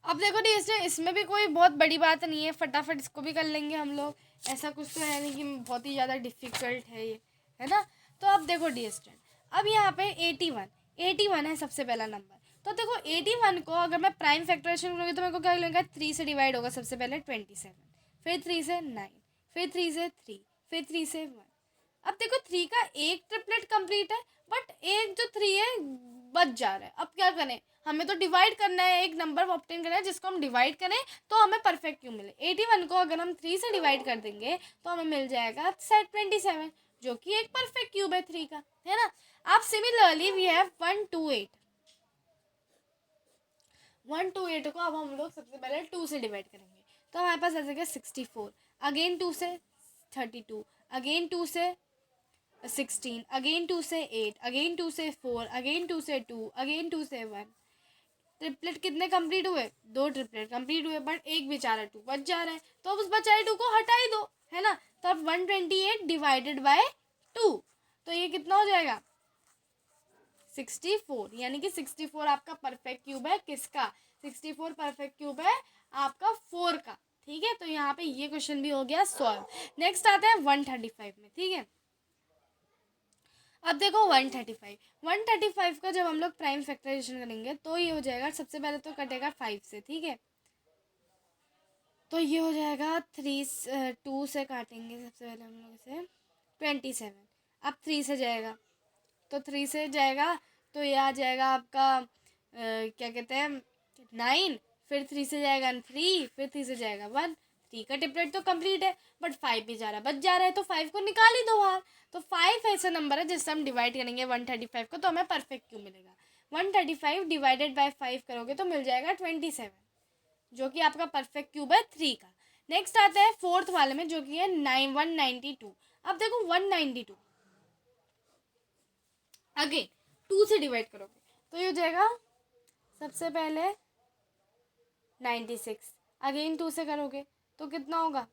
अब देखो डी इसमें भी कोई बहुत बड़ी बात नहीं है, फटाफट इसको भी कर लेंगे हम लोग, ऐसा कुछ तो है नहीं कि बहुत ही ज़्यादा डिफ़िकल्ट है ये, है ना। तो अब देखो डी अब यहाँ पे 81 है सबसे पहला नंबर, तो देखो 81 को अगर मैं प्राइम फैक्टराइजेशन करूँगी तो मेरे को क्या मिलेगा 3 से डिवाइड होगा सबसे पहले 27, फिर 3 से 9, फिर 3 से 3, फिर 3 से 1। अब देखो 3 का एक ट्रिपलेट कंप्लीट है बट एक जो 3 है बच जा रहा है, अब क्या करें, हमें तो डिवाइड करना है, एक नंबर ऑब्टेन करना है जिसको हम डिवाइड करें तो हमें परफेक्ट क्यूब मिले। 81 को अगर हम 3 से डिवाइड कर देंगे तो हमें मिल जाएगा 27, जो कि एक परफेक्ट क्यूब है 3 का, है ना। अब सिमिलरली वी हैव 128 को अब हम लोग सबसे पहले 2 से डिवाइड करेंगे, तो हमारे पास आ जाएगा 64, अगेन 2 से 32, अगेन 2 से 16, अगेन 2 से 8, अगेन 2 से 4, अगेन 2 से 2, अगेन 2 से 1। ट्रिपलेट कितने कंप्लीट हुए, 2 ट्रिपलेट कंप्लीट हुए बट एक बेचारा 2 बच जा रहा है, तो अब उस बचाए 2 को हटा ही दो, है ना। तो अब 128 डिवाइडेड बाय 2, तो ये कितना हो जाएगा 64, यानी कि 64 आपका परफेक्ट क्यूब है, किसका 64 परफेक्ट क्यूब है आपका 4 का, ठीक है। तो यहाँ पे ये क्वेश्चन भी हो गया सॉल्व। नेक्स्ट आते हैं 135 में, ठीक है। अब देखो 135 का जब हम लोग प्राइम फैक्टराइजेशन करेंगे तो ये हो जाएगा, सबसे पहले तो कटेगा 5 से, ठीक है। तो ये हो जाएगा 2 से काटेंगे सबसे पहले हम लोग इसे 27। अब 3 से जाएगा, तो 3 से जाएगा तो ये आ जाएगा आपका क्या कहते हैं 9, फिर 3 से जाएगा 3, फिर 3 से जाएगा 1, 3 का ट्रिपलेट तो कंप्लीट है, बट 5 भी जा रहा है, बच जा रहा है, तो 5 को निकाल ही दो बाहर। तो 5 ऐसा नंबर है जिससे हम डिवाइड करेंगे 135 को, तो हमें परफेक्ट क्यूब मिलेगा। 135 डिवाइडेड बाय 5 करोगे तो मिल जाएगा 27, जो कि आपका परफेक्ट क्यूब है 3 का। नेक्स्ट आता है फोर्थ वाले में, जो कि है 192। अब देखो 192 अगेन 2 से डिवाइड करोगे तो ये हो जाएगा सबसे पहले 96, अगेन 2 से करोगे तो कितना होगा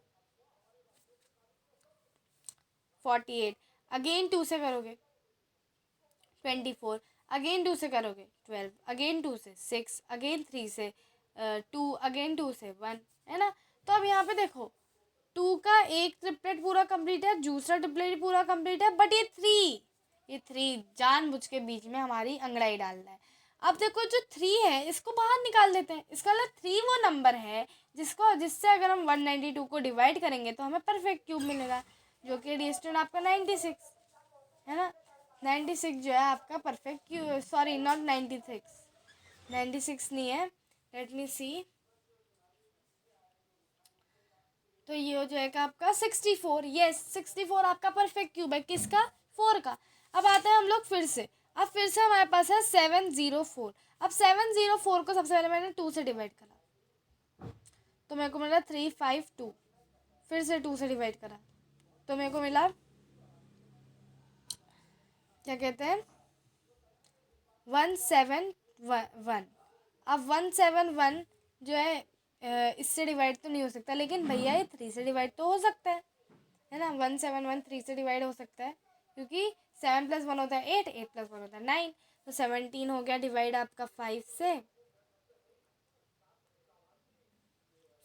48, अगेन 2 से करोगे 24, अगेन 2 से करोगे 12, अगेन 2 से 6, अगेन 3 से 2, अगेन 2 से 1, है ना। तो अब यहाँ पे देखो 2 का एक ट्रिपलेट पूरा कंप्लीट है, दूसरा ट्रिपलेट पूरा कंप्लीट है, बट ये थ्री जानबूझ के बीच में हमारी अंगड़ाई डाल रहा है। अब देखो जो 3 है इसको बाहर निकाल देते हैं, इसका मतलब 3 वो नंबर है जिससे अगर हम 192 को डिवाइड करेंगे तो हमें परफेक्ट क्यूब मिलेगा, जो कि डिस्टेंस आपका 96 है ना। 96 जो है आपका परफेक्ट क्यूब, सॉरी नॉट 96 नहीं है, लेट मी सी। तो ये हो जाएगा आपका 64, यस 64 आपका परफेक्ट क्यूब है, किसका 4 का। अब आते हैं हम लोग फिर से हमारे पास है 704। अब 704 को सबसे पहले मैंने 2 से डिवाइड करा तो मेरे को मिला 352, फिर से 2 से डिवाइड करा तो मेरे को मिला क्या कहते हैं 171। अब 171 जो है इससे डिवाइड तो नहीं हो सकता, लेकिन भैया ये 3 से डिवाइड तो हो सकता है ना। 171 3 से डिवाइड हो सकता है, क्योंकि 7 + 1 होता है 8, 8 + 1 होता है 9, तो 17 हो गया डिवाइड आपका 5 से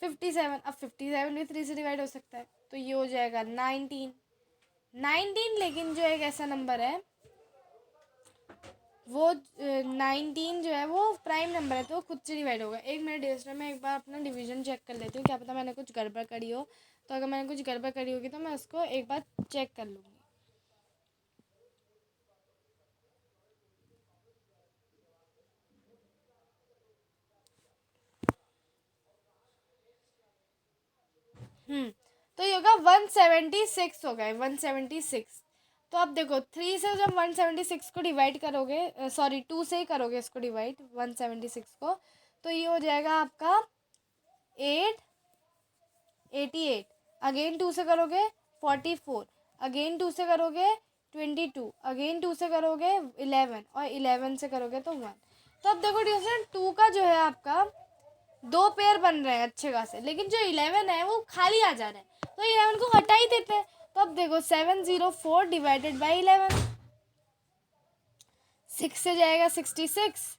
57। अब 57 भी 3 से डिवाइड हो सकता है, तो ये हो जाएगा 19। लेकिन जो एक ऐसा नंबर है वो 19 जो है वो प्राइम नंबर है, तो खुद से डिवाइड होगा। एक मिनट डिस्टर में एक बार अपना डिवीजन चेक कर लेती हूँ, क्या पता मैंने कुछ गड़बड़ करी हो। तो अगर मैंने कुछ गड़बड़ करी होगी तो मैं उसको एक बार चेक कर लूँगी। तो ये होगा 176 हो गए 176। तो अब देखो 3 से जब 176 को डिवाइड करोगे, सॉरी 2 से ही करोगे इसको डिवाइड 176 को, तो ये हो जाएगा आपका 88, अगेन 2 से करोगे 44, अगेन 2 से करोगे 22, अगेन 2 से करोगे 11, और 11 से करोगे तो 1। तो अब देखो डिस्टेंस 2 का जो है आपका 2 पेयर बन रहे हैं अच्छे खासे, लेकिन जो 11 है वो खाली आ जा रहा है, तो 11 को हटा ही देते हैं। तो अब देखो 704 डिवाइडेड बाई 11, 6 से जाएगा 66,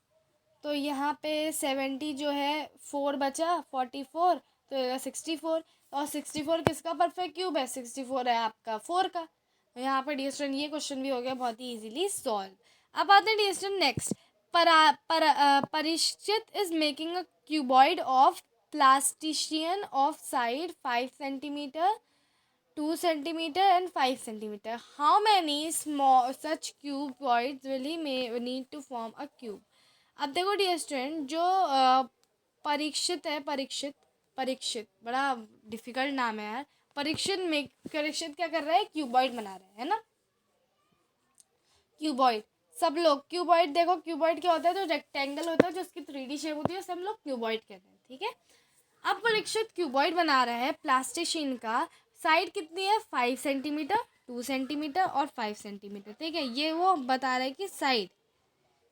तो यहाँ पे 70 जो है 4 बचा 44, तो 64, और 64 किसका परफेक्ट क्यूब है 64 है आपका 4 का। तो यहाँ पर डी स्टूडेंट ये क्वेश्चन भी हो गया बहुत ही इजीली सॉल्व। अब आते हैं the student next. Parikshit is making a cuboid of plasticine of side 5 centimetre 2 centimeter and 5 centimeter. How many small such cuboids will he need to form a cube? अब देखो डियर स्टूडेंट, जो परीक्षित है, परीक्षित बड़ा डिफिकल्ट नाम है यार। परीक्षित क्या कर रहा है, क्यूबॉइड बना रहा है ना। क्यूबॉइड सब लोग क्यूबॉइड देखो, क्यूबॉइड क्या होता है, जो रेक्टेंगल होता है जो उसकी 3D शेप होती है सब लोग क्यूबॉइड कहते हैं, ठीक है। अब परीक्षित क्यूबॉइड बना रहा है प्लास्टिशिन का, साइड कितनी है 5 सेंटीमीटर 2 सेंटीमीटर और 5 सेंटीमीटर, ठीक है। ये वो बता रहा है कि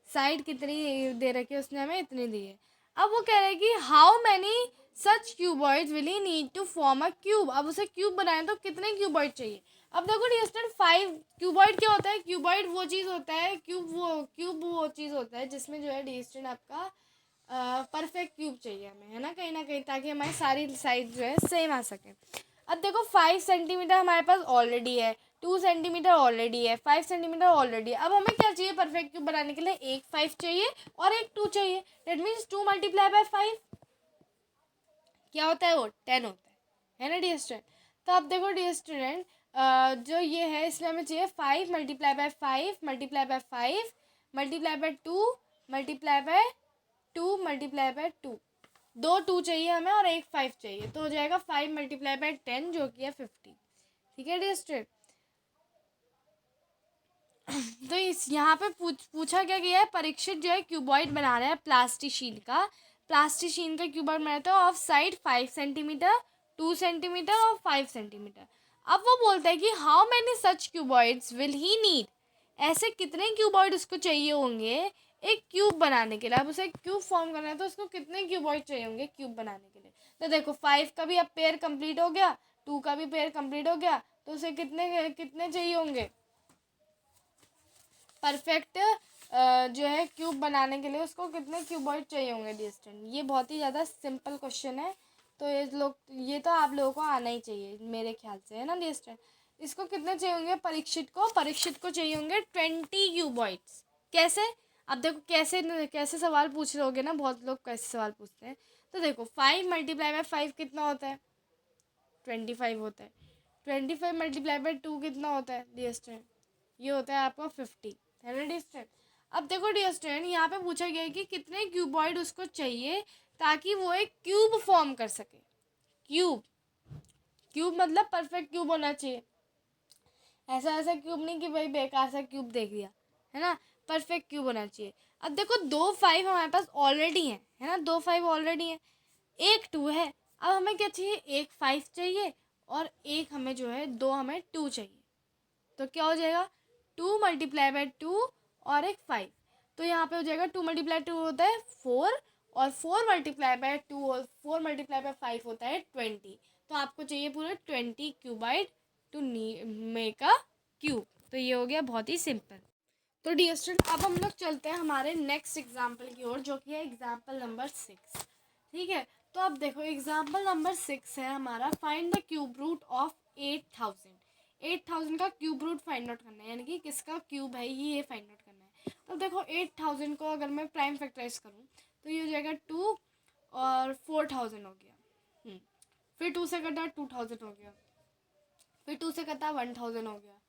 साइड कितनी दे रखी है उसने, हमें इतनी दी है। अब वो कह रहे हैं कि how many such cuboids will he need to form a cube. अब उसे क्यूब बनाए तो कितने क्यूबॉइड चाहिए। अब देखो डियर स्टूडेंट 5 क्यूबॉइड क्या होता है, क्यूबॉइड वो चीज़ होता है, क्यूब वो चीज़ होता है जिसमें जो है डियर स्टूडेंट आपका परफेक्ट क्यूब चाहिए हमें, है ना कहीं, ताकि हमारी सारी साइड जो है सेम आ सके। अब देखो 5 सेंटीमीटर हमारे पास ऑलरेडी है, 2 सेंटीमीटर ऑलरेडी है, 5 सेंटीमीटर ऑलरेडी है। अब हमें क्या चाहिए परफेक्ट क्यूब बनाने के लिए, एक 5 चाहिए और एक 2 चाहिए। दैट मीन्स 2 × 5 क्या होता है, वो 10 होता है ना डियर स्टूडेंट। तो अब देखो डियर स्टूडेंट जो ये है इसमें हमें चाहिए 5 × 5 5 × 5 × 2 × 2 × 2, दो 2 चाहिए हमें और एक 5 चाहिए, तो हो जाएगा 5 मल्टीप्लाई बाय 10 जो कि है 50। ठीक है डियर स्टूडेंट। तो इस यहाँ पे पूछा क्या गया है, परीक्षित जो है क्यूबॉइड बना रहा है प्लास्टिशीन का। प्लास्टिशीन का क्यूबॉइड बनाता है ऑफ साइड 5 सेंटीमीटर, 2 सेंटीमीटर और 5 सेंटीमीटर। अब वो बोलता है कि how many such cuboids will he need, ऐसे कितने क्यूबॉइड उसको चाहिए होंगे एक क्यूब बनाने के लिए। अब उसे क्यूब फॉर्म करना है तो उसको कितने क्यूबॉइड चाहिए होंगे क्यूब बनाने के लिए। तो देखो 5 का भी अब पेयर कंप्लीट हो गया, 2 का भी पेयर कंप्लीट हो गया, तो उसे कितने कितने चाहिए होंगे परफेक्ट जो है क्यूब बनाने के लिए, उसको कितने क्यूबॉइड चाहिए होंगे डियर स्टूडेंट। ये बहुत ही ज़्यादा सिंपल क्वेश्चन है, तो ये तो आप लोगों को आना ही चाहिए मेरे ख्याल से, है ना डियर स्टूडेंट। इसको कितने चाहिए होंगे परीक्षित को चाहिए होंगे 20 क्यूबॉइड्स। कैसे, अब देखो कैसे कैसे सवाल पूछ रहे होगे ना, बहुत लोग कैसे सवाल पूछते हैं। तो देखो 5 मल्टीप्लाई बाय 5 कितना होता है, 25 होता है। 25 मल्टीप्लाई बाय 2 कितना होता है डियर स्टूडेंट, ये होता है आपका 50, है ना डियर स्टूडेंट। अब देखो डियर स्टूडेंट, यहाँ पे पूछा गया है कि कितने क्यूबॉइड उसको चाहिए ताकि वो एक क्यूब फॉर्म कर सके। क्यूब, क्यूब मतलब परफेक्ट क्यूब होना चाहिए, ऐसा ऐसा क्यूब नहीं कि भाई बेकार सा क्यूब देख दिया, है ना, परफेक्ट क्यूब होना चाहिए। अब देखो 2 5 हमारे पास ऑलरेडी है ना, 2 5 ऑलरेडी है, एक 2 है। अब हमें क्या चाहिए, एक 5 चाहिए और एक हमें जो है 2 हमें 2 चाहिए। तो क्या हो जाएगा, 2 मल्टीप्लाई बाय 2 और एक 5। तो यहाँ पे हो जाएगा 2 मल्टीप्लाई 2 होता है 4 और 4 मल्टीप्लाई बाय 2 और 4 मल्टीप्लाई बाय 5 होता है 20। तो आपको चाहिए पूरे 20 cuboid to make a cube. तो ये हो गया बहुत ही सिंपल। तो डियर स्टूडेंट अब हम लोग चलते हैं हमारे नेक्स्ट एग्जाम्पल की ओर, जो कि है एग्जाम्पल नंबर 6। ठीक है, तो अब देखो एग्जाम्पल नंबर 6 है हमारा, find the cube root of 8000। 8000 का क्यूब रूट फाइंड आउट करना है, यानी कि किसका क्यूब है ये फाइंड आउट करना है। तो देखो 8000 को अगर मैं प्राइम फैक्टराइज करूँ तो ये हो जाएगा 2 और 4000 हो गया। फिर 2 से कटा 2000 हो गया, फिर 2 से कटा 1000 हो गया,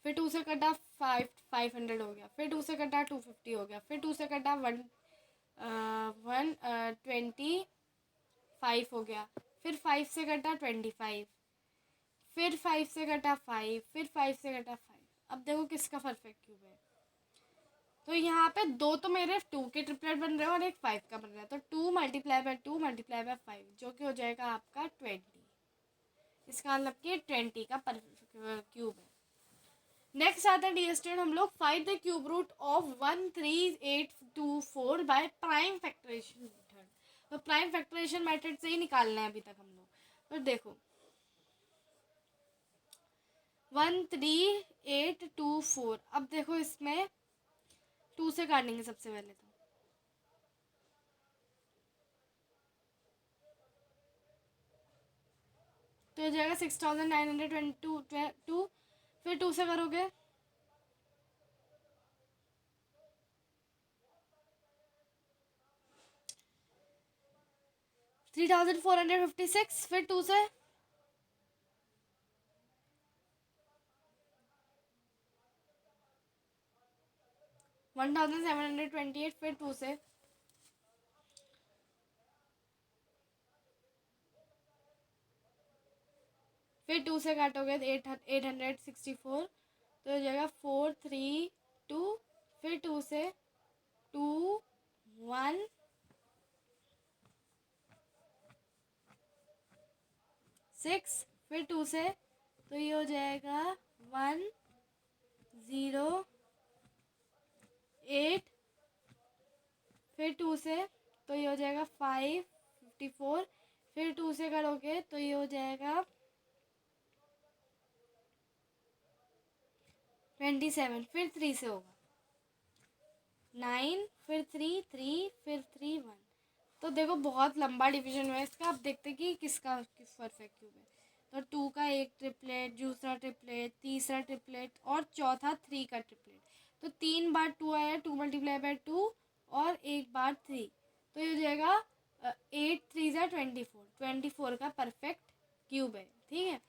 फिर 2 से कटा 500 हो गया, फिर 2 से कटा 250 हो गया, फिर 2 से कटा 125 हो गया, फिर 5 से कटा 25, फिर 5 से कटा 5, फिर 5 से कटा 5। अब देखो किसका परफेक्ट क्यूब है। तो यहाँ पे दो तो मेरे 2 के ट्रिपलेट बन रहे हैं और एक 5 का बन रहा है, तो 2 मल्टीप्लाई बाय 2 मल्टीप्लाई बाय 5 जो कि हो जाएगा आपका 20। इसका मतलब कि 20 का क्यूब है। नेक्स्ट आता है डियर स्टूडेंट, हम लोग find the cube root of 13824 by prime factorisation method. तो प्राइम फैक्टराइजेशन मेथड से ही निकालना है अभी तक हम लोग। तो देखो 13824, अब देखो इसमें 2 से काटेंगे सबसे पहले। तो हो जाएगा 6922, फिर 2 से करोगे 3456, फिर 2 से 1728, फिर 2 से फिर 2 से काटोगे 864, तो हो जाएगा 432, फिर 2 से 2 1 6, फिर 2 से तो ये हो जाएगा 1 0 8, फिर 2 से तो ये हो जाएगा 554, फिर 2 से करोगे तो ये हो जाएगा 27, फिर 3 से होगा 9, फिर 3 3, फिर 3 1। तो देखो बहुत लंबा डिवीजन हुआ है इसका। अब देखते कि किसका परफेक्ट क्यूब है। तो 2 का एक ट्रिपलेट, दूसरा ट्रिपलेट, तीसरा ट्रिपलेट और चौथा 3 का ट्रिपलेट। तो 3 बार 2 आया, 2 मल्टीप्लाई बाय 2 और एक बार 3, तो ये हो जाएगा 8 3 ज़ा 24 का परफेक्ट क्यूब है। ठीक है,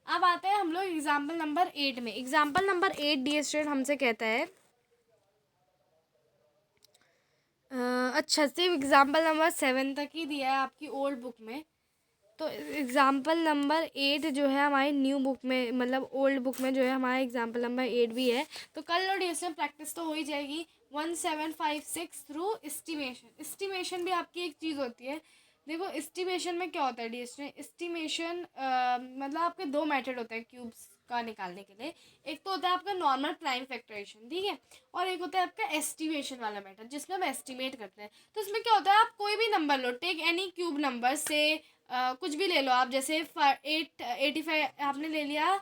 अब आते हैं हम लोग एग्जाम्पल नंबर 8 में। एग्जाम्पल नंबर 8 डियर स्टूडेंट हमसे कहता है अच्छा, सिर्फ एग्जाम्पल नंबर 7 तक ही दिया है आपकी ओल्ड बुक में। तो एग्जाम्पल नंबर 8 जो है हमारी न्यू बुक में, मतलब ओल्ड बुक में जो है हमारा एग्जाम्पल नंबर 8 भी है। तो कल और इसमें प्रैक्टिस तो हो ही जाएगी। 1756 थ्रू एस्टिमेशन। एस्टिमेशन भी आपकी एक चीज़ होती है। देखो एस्टिमेशन में क्या होता है डी में, एस्टिमेशन मतलब आपके दो मेथड होते हैं क्यूब्स का निकालने के लिए। एक तो होता है आपका नॉर्मल प्राइम फैक्टराइजेशन, ठीक है, और एक होता है आपका एस्टिमेशन वाला मेथड जिसमें हम एस्टिमेट करते हैं। तो इसमें क्या होता है, आप कोई भी नंबर लो, टेक एनी क्यूब नंबर से कुछ भी ले लो आप, जैसे 85 आपने ले लिया,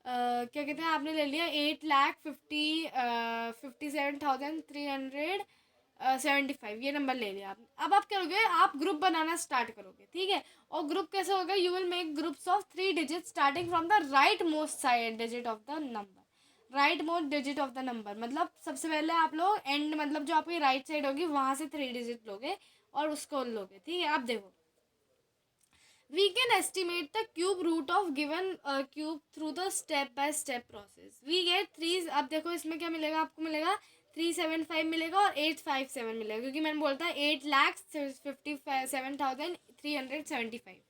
क्या कहते हैं, आपने ले लिया 8,57,375 ये नंबर ले लिया आपने। अब आप क्या करोगे, आप ग्रुप बनाना स्टार्ट करोगे, ठीक है। और ग्रुप कैसे होगा, you will make groups of 3 digit starting from the right most side digit of the number. Right most digit of the number मतलब सबसे पहले आप लोग एंड, मतलब जो आपकी राइट साइड होगी वहाँ से 3 डिजिट लोगे और उसको लोगे, ठीक है। आप देखो, we can estimate the cube root of given cube through the step by step process. We get 3, अब देखो इसमें क्या मिलेगा, आपको मिलेगा 375 मिलेगा और 857 मिलेगा, क्योंकि मैंने बोलता है 8,57,375।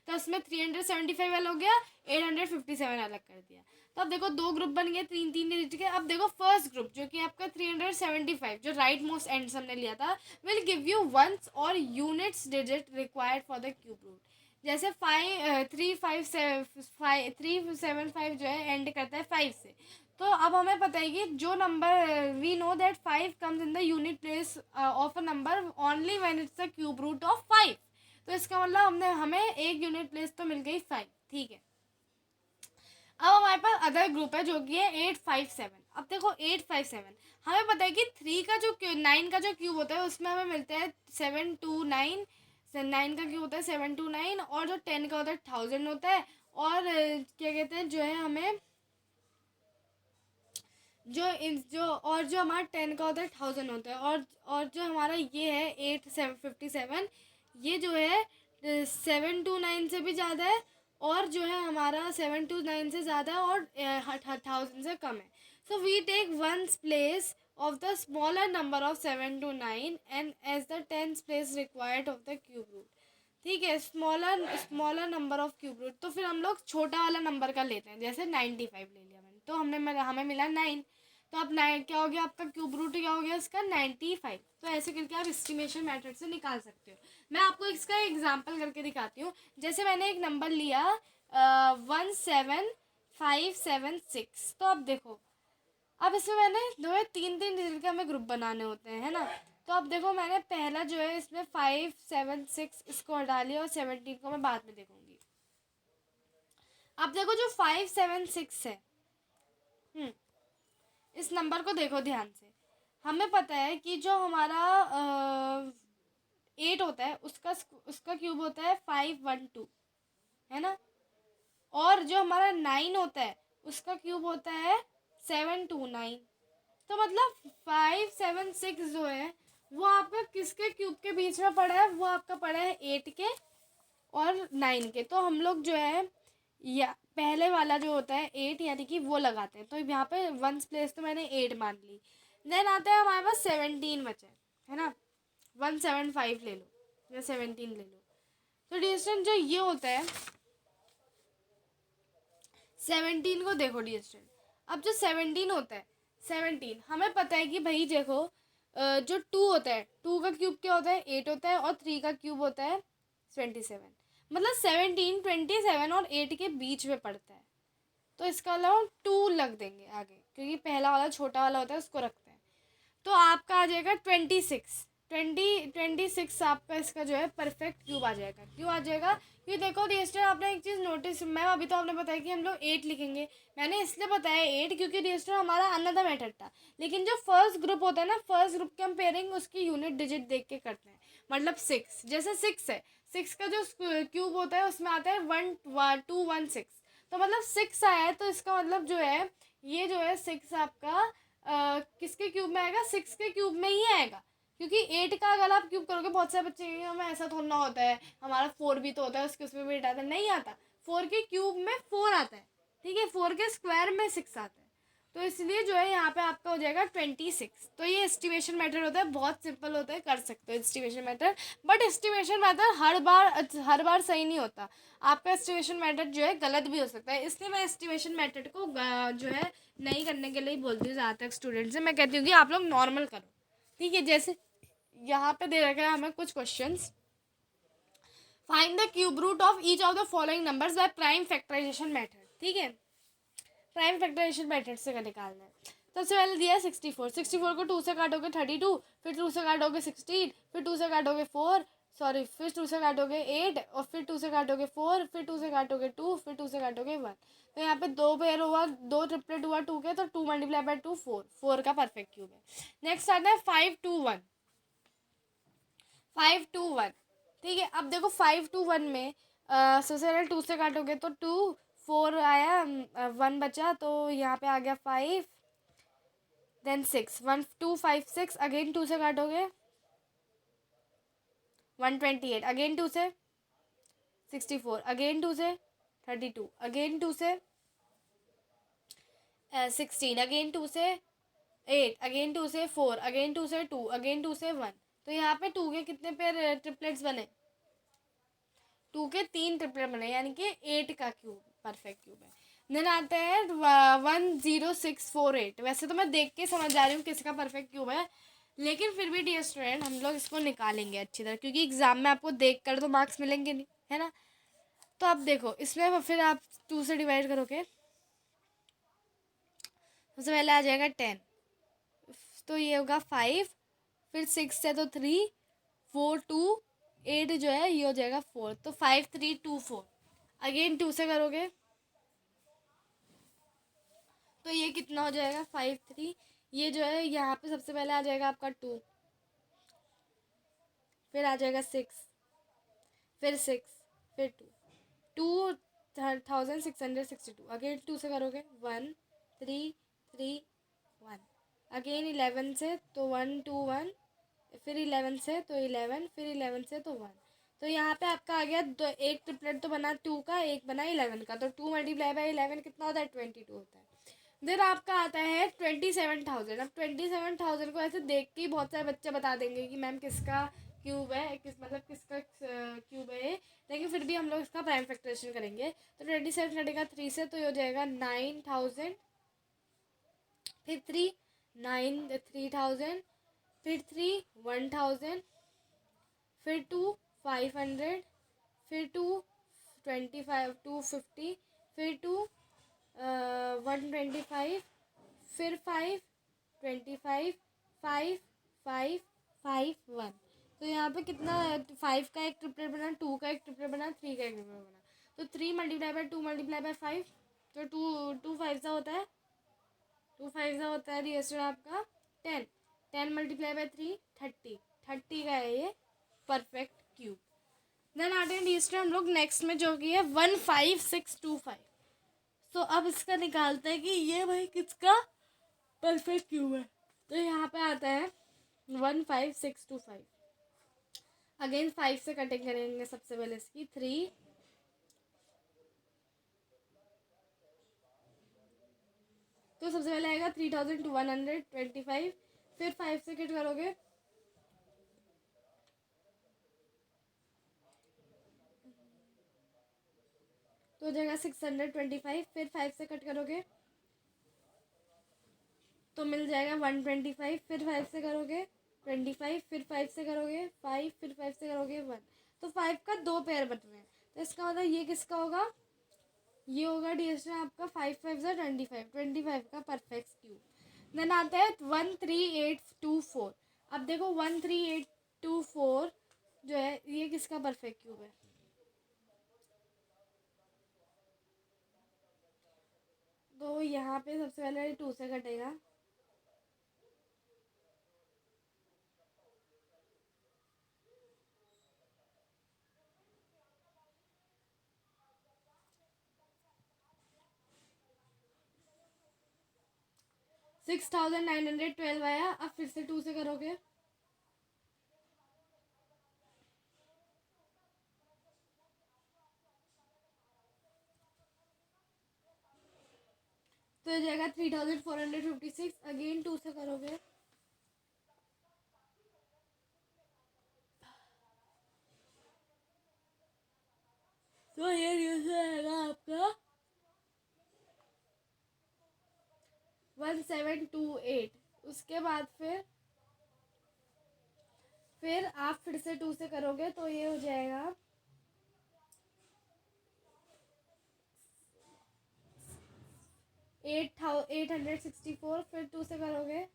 तो उसमें 375 अलग हो गया, 857 अलग कर दिया। तो अब देखो दो ग्रुप बन गए, तीन तीन डिजिट के। अब देखो फर्स्ट ग्रुप जो कि आपका 375 जो राइट मोस्ट एंड हमने लिया था, will give you ones or units digit required for the cube root. जैसे 375 जो है एंड करता है 5 से। तो अब हमें पता है कि जो number, we know that 5 comes in the unit place of a number only when it's the cube root of 5। तो इसका मतलब हमें एक यूनिट प्लेस तो मिल गई 5, ठीक है। अब हमारे पास अदर ग्रुप है जो कि है 857। अब देखो 857 हमें पता है कि 3 का जो 9 का जो क्यूब होता है उसमें हमें मिलता है 729। 9 का क्यूब होता है 729 और जो 10 का होता है 1000 होता है। और क्या कहते हैं जो है हमें जो हमारा 10 का होता है 1000 होता है। और जो हमारा ये है 857 ये जो है 729 से भी ज़्यादा है और जो है हमारा 729 से ज़्यादा है और 1000 से कम है। So we take one's place of the smaller number of 7 to 9 and as the tens place required of the cube root, ठीक है। Smaller number of cube root, तो फिर हम लोग छोटा वाला नंबर का लेते हैं, जैसे 95 ले लिया मैंने, तो हमें मिला 9। तो अब 9 क्या हो गया, आपका क्यूब रूट क्या हो गया इसका 95। तो ऐसे करके आप एस्टिमेशन मेथड से निकाल सकते हो। मैं आपको इसका एग्जांपल करके दिखाती हूँ। जैसे मैंने एक नंबर लिया 17576। तो अब देखो, अब इसमें मैंने दो है तीन तीन डिजिट के हमें ग्रुप बनाने होते हैं, है ना। तो अब देखो मैंने पहला जो है इसमें 576 इसको हटा लिया और 17 को मैं बाद में देखूंगी। अब देखो जो 576 है, इस नंबर को देखो ध्यान से। हमें पता है कि जो हमारा 8 होता है उसका क्यूब होता है 512, है ना। और जो हमारा 9 होता है उसका क्यूब होता है 729। तो मतलब 576 जो है वो आपका किसके क्यूब के बीच में पड़ा है, वो आपका पड़ा है 8 के और 9 के। तो हम लोग जो है या पहले वाला जो होता है 8 यानी कि वो लगाते हैं। तो यहाँ पे वंस प्लेस तो मैंने 8 मान ली। देन आता है हमारे पास 17 बचा है ना, 175 ले लो या 17 ले लो। तो डिस्टेंस जो ये होता है 17 को देखो डिस्टेंस। अब जो 17 होता है 17 हमें पता है कि भाई देखो जो 2 होता है 2 का क्यूब क्या होता है 8 होता है और 3 का क्यूब होता है 27। मतलब 17 27 और 8 के बीच में पड़ता है। तो इसका अलावा 2 लग देंगे आगे, क्योंकि पहला वाला छोटा वाला होता है उसको रखते हैं। तो आपका आ जाएगा 26 आपका इसका जो है परफेक्ट क्यूब आ जाएगा। क्यों आ जाएगा, क्योंकि देखो रजिस्टर आपने एक चीज़ नोटिस, मैम अभी तो आपने बताया कि हम लोग 8 लिखेंगे। मैंने इसलिए बताया 8 क्योंकि रजिस्टर हमारा अनदर मेथड था। लेकिन जो फर्स्ट ग्रुप होता है ना, फर्स्ट ग्रुप के हम पेयरिंग उसकी यूनिट डिजिट देख के करते हैं। मतलब 6, जैसे 6 है, 6 का जो क्यूब होता है उसमें आता है 1216। तो मतलब 6 आया है तो इसका मतलब जो है ये जो है 6 आपका किसके क्यूब में आएगा, 6 के क्यूब में ही आएगा। क्योंकि 8 का अगर आप क्यूब करोगे, बहुत सारे बच्चे कहेंगे हमें ऐसा थोड़ा होता है, हमारा 4 भी तो होता है उसके उसमें भी 8 आता है, नहीं आता। 4 के क्यूब में 4 आता है, ठीक है, 4 के स्क्वायर में 6 आता है। तो इसलिए जो है यहाँ पे आपका हो जाएगा 26। तो ये एस्टिमेशन मेथड होता है, बहुत सिंपल होता है, कर सकते हो estimation method. But estimation method हर बार सही नहीं होता, आपका एस्टिमेशन मेथड जो है गलत भी हो सकता है। इसलिए मैं एस्टिमेशन मेथड को जो है नहीं करने के लिए बोलती हूँ ज़्यादातर स्टूडेंट से। मैं कहती हूँ कि आप लोग नॉर्मल करो, ठीक है। जैसे यहाँ पे दे रखा है हमें कुछ questions. Find the cube root of each of the following numbers by prime factorisation method, ठीक है। प्राइम फैक्टराइजेशन मेथड से निकालना है। सबसे पहले दिया है 64। 64 को 2 से काटोगे 32, फिर 2 से काटोगे 16, फिर 2 से काटोगे 4, सॉरी फिर 2 से काटोगे 8, और फिर 2 से काटोगे 4, फिर 2 से काटोगे 2, फिर 2 से काटोगे 1। तो यहाँ पे दो पेयर हुआ, दो ट्रिपलेट हुआ 2 के, तो 2 मल्टीप्लाई बाय 2 4, 4 का परफेक्ट क्यूब है। नेक्स्ट आता है 5 2 1। 5 2 1, ठीक है। अब देखो 5 2 1 में सबसे पहले 2 से काटोगे तो 2, 4 आया, 1 बचा, तो यहाँ पे आ गया 5, देन 6, 1 2 5 6, अगेन 2 से काटोगे 128, अगेन 2 से 64, अगेन 2 से 32, अगेन 2 से 16, अगेन 2 से 8, अगेन 2 से 4, अगेन 2 से 2, अगेन 2 से 1। तो यहाँ पे 2 के कितने पेयर ट्रिपलेट्स बने? 2 के 3 ट्रिपलेट बने, यानी कि 8 का क्यूब परफेक्ट क्यूब है। देन आते हैं 10648। वैसे तो मैं देख के समझ जा रही हूँ किसका परफेक्ट क्यूब है, लेकिन फिर भी डियर स्टूडेंट हम लोग इसको निकालेंगे अच्छी तरह, क्योंकि एग्जाम में आपको देख कर तो मार्क्स मिलेंगे नहीं, है ना। तो अब देखो इसमें फिर आप 2 से डिवाइड करोगे, सबसे पहले आ जाएगा 10, तो ये होगा 5, फिर 6 है तो 3, 4 2, 8 जो है ये हो जाएगा 4, तो 5 3 2 4। अगेन 2 से करोगे तो ये कितना हो जाएगा 5 3, ये जो है यहाँ पे सबसे पहले आ जाएगा आपका 2, फिर आ जाएगा 6, फिर 6, फिर 2, 2662। अगेन 2 से करोगे 1 3 3 1, अगेन 11 से तो 1 2 1, फिर 11 से तो 11, फिर 11 से तो 1। तो यहाँ पे आपका आ गया एक ट्रिपलेट तो बना 2 का, एक बना 11 का, तो 2 मल्टीप्लाई बाई 11 कितना होता है? 22 होता है। देन आपका आता है 27,000। अब 27,000 को ऐसे देख के ही बहुत सारे बच्चे बता देंगे कि मैम किसका क्यूब है, किसका क्यूब है ये, लेकिन फिर भी हम लोग इसका प्राइम फैक्टराइजेशन करेंगे। तो 27 कटेगा 3 से, तो ये हो जाएगा 9,000, फिर 3 9 3,000, फिर 3 1,000, फिर 2 500, फिर 2 25 250, फिर 2 125, फिर 5 25, 5 5 5 1। तो यहाँ पे कितना 5 का एक ट्रिपलेट बना, 2 का एक ट्रिपलेट बना, 3 का एक ट्रिपलेट बना। तो 3 मल्टीप्लाई बाय 2 मल्टीप्लाई बाय 5, तो 2 5 सा होता है, 2 5 सा होता है रिएस्टर आपका 10, 10 मल्टीप्लाई बाय 3 30, 30 का है ये परफेक्ट क्यूब। देन आते हैं रिएस्टर हम लोग नेक्स्ट में जो कि है 15625। तो अब इसका निकालते हैं कि ये भाई किसका परफेक्ट क्यूब है। तो यहाँ पे आता है 15625। अगेन 5 से कटिंग करेंगे सबसे पहले इसकी 3, तो सबसे पहले आएगा 3125, फिर 5 से कट करोगे तो हो जाएगा 625, फिर 5 से कट करोगे तो मिल जाएगा 125, फिर 5 से करोगे 25, फिर 5 से करोगे 5, फिर 5 से करोगे 1। तो 5 का 2 पेयर बन रहे हैं, तो इसका मतलब ये किसका होगा? ये होगा डीएस आपका 5 5 से 25, 25 का परफेक्ट क्यूब। देन आता है 13824। अब देखो 13824 जो है ये किसका परफेक्ट क्यूब है? तो यहाँ पे सबसे पहले 2 से कटेगा, $6,912 आया। अब फिर से 2 से करोगे तो ये जाएगा 3456। अगेन 2 से करोगे तो ये जाएगा आपका 1728। उसके बाद फिर आप फिर से 2 से करोगे तो ये हो जाएगा 864। फिर 2 से करोगे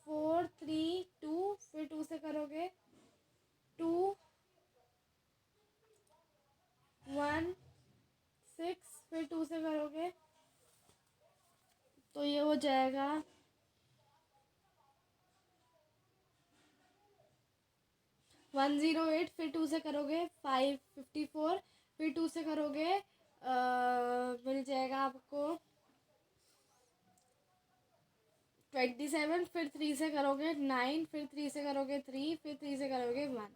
432। फिर 2 से करोगे 216। फिर 2 से करोगे तो ये हो जाएगा 108। फिर 2 से करोगे 554। फिर 2 से करोगे मिल जाएगा आपको 27। फिर 3 से करोगे 9। फिर 3 से करोगे 3। फिर 3 से करोगे 1।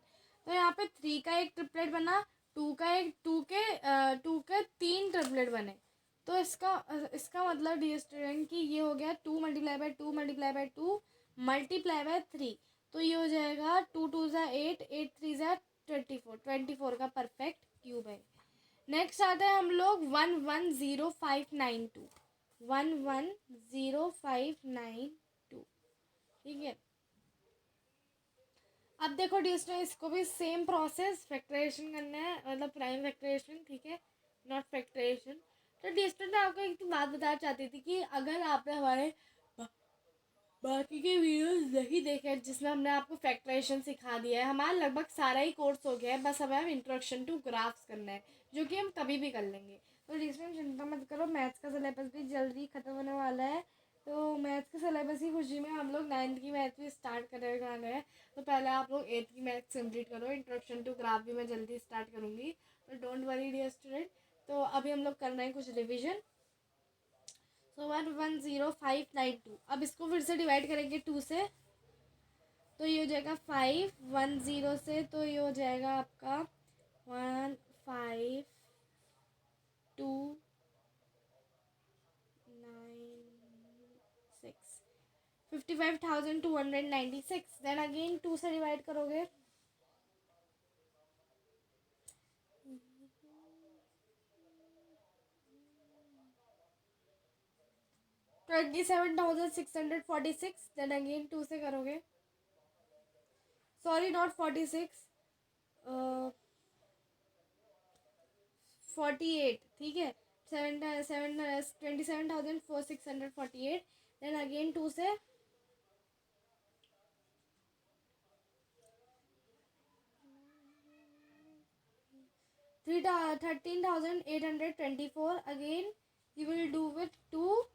तो यहाँ पे 3 का एक ट्रिपलेट बना, 2 का एक 2 के 3 ट्रिपलेट बने। तो इसका मतलब डियर स्टूडेंट कि ये हो गया 2 multiply by 2 multiply by 2 multiply by 3। तो ये हो जाएगा 2 2 ज़ा 8, 8 3 ज़ा 24, 24 का परफेक्ट क्यूब है। नेक्स्ट आता है हम लोग 110592, 110592। ठीक है, अब देखो डिस्टेंस, इसको भी सेम प्रोसेस फैक्टराइजेशन करना है, मतलब प्राइम फैक्टराइजेशन, ठीक है, नॉट फैक्टराइजेशन। तो डिस्टेंस मैं आपको एक बात बताना चाहती थी कि अगर आपने हमारे बाकी के वीडियोस नहीं देखे जिसमें हमने आपको फैक्टराइजेशन सिखा दिया है, हमारा लगभग सारा ही कोर्स हो गया है, बस हमें इंट्रोडक्शन टू ग्राफ्स करना है, जो कि हम कभी भी कर लेंगे। तो डिस्टेंस चिंता मत करो, मैथ्स का सिलेबस भी जल्दी ख़त्म होने वाला है। तो मैथ्स के सिलेबस की खुशी में हम लोग 9th की मैथ भी स्टार्ट करने वाले हैं। तो पहले आप लोग 8th की मैथ कंप्लीट करो, इंट्रोडक्शन टू ग्राफ भी मैं जल्दी स्टार्ट करूँगी, तो डोंट वरी डियर स्टूडेंट। तो अभी हम लोग कर रहे हैं कुछ रिविजन। सो 110592। अब इसको फिर से डिवाइड करेंगे 2 से, तो ये हो जाएगा 510 से, तो ये हो जाएगा आपका 15296, 55,296। देन अगेन 2 से डिवाइड करोगे 27,646। देन अगेन 2 से करोगे, सॉरी नॉट 46, 48, ठीक है, 27,648। देन अगेन 2 से 13,824। Again you will do with 2,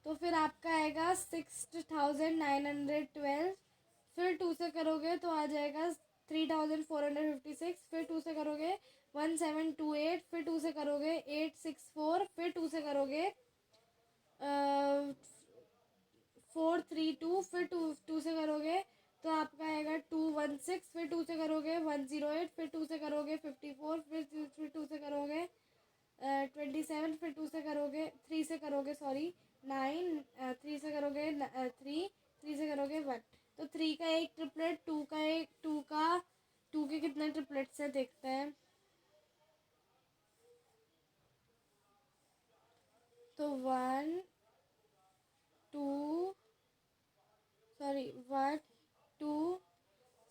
तो फिर आपका आएगा 6,912। फिर 2 से करोगे तो आ जाएगा 3,456। फिर 2 से करोगे 1728। फिर 2 से करोगे 864। फिर 2 से करोगे 432। फिर टू से करोगे तो आपका आएगा 216। फिर 2 से करोगे 108। फिर 2 से करोगे 54। फिर 2 से करोगे 27। फिर 2 से करोगे 3 से करोगे सॉरी 9। 3 से करोगे 3। 3 से करोगे 1। तो 3 का एक ट्रिपलेट, 2 का एक, 2 के कितने ट्रिपलेट्स है देखते हैं। तो 1 2 सॉरी 1 2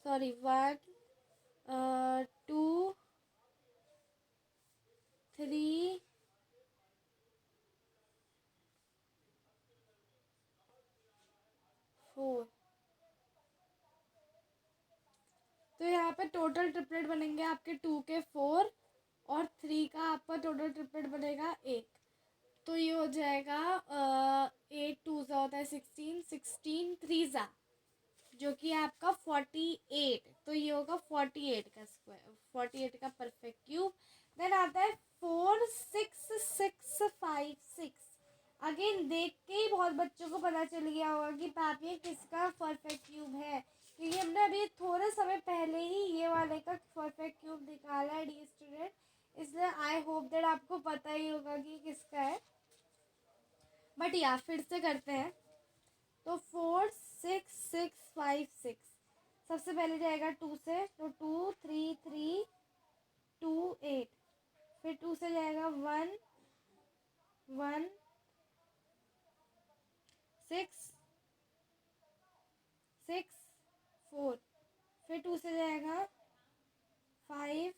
सॉरी 1 2 3 4। तो यहाँ पे टोटल ट्रिपलेट बनेंगे आपके 2 के 4 और 3 का आपका टोटल ट्रिपलेट बनेगा 1। तो ये हो जाएगा 8 2 ज़ा होता है 16, 16 3 ज़ा जो कि आपका 48। तो ये होगा 48 का स्क्वायर, 48 का परफेक्ट क्यूब। देन आता है 46656। अगेन देख के ही बहुत बच्चों को पता चल गया होगा कि पाप ये किसका परफेक्ट क्यूब है, क्योंकि हमने अभी थोड़े समय पहले ही ये वाले का परफेक्ट क्यूब निकाला है डी स्टूडेंट, इसलिए आई होप दैट आपको पता ही होगा कि किसका है। बट या फिर से करते हैं। तो 4 6 6 5 6 सबसे पहले जाएगा 2 से, तो 2 3 3 2 8, फिर 2 से जाएगा 1 1 6 6 4, फिर 2 से जाएगा 5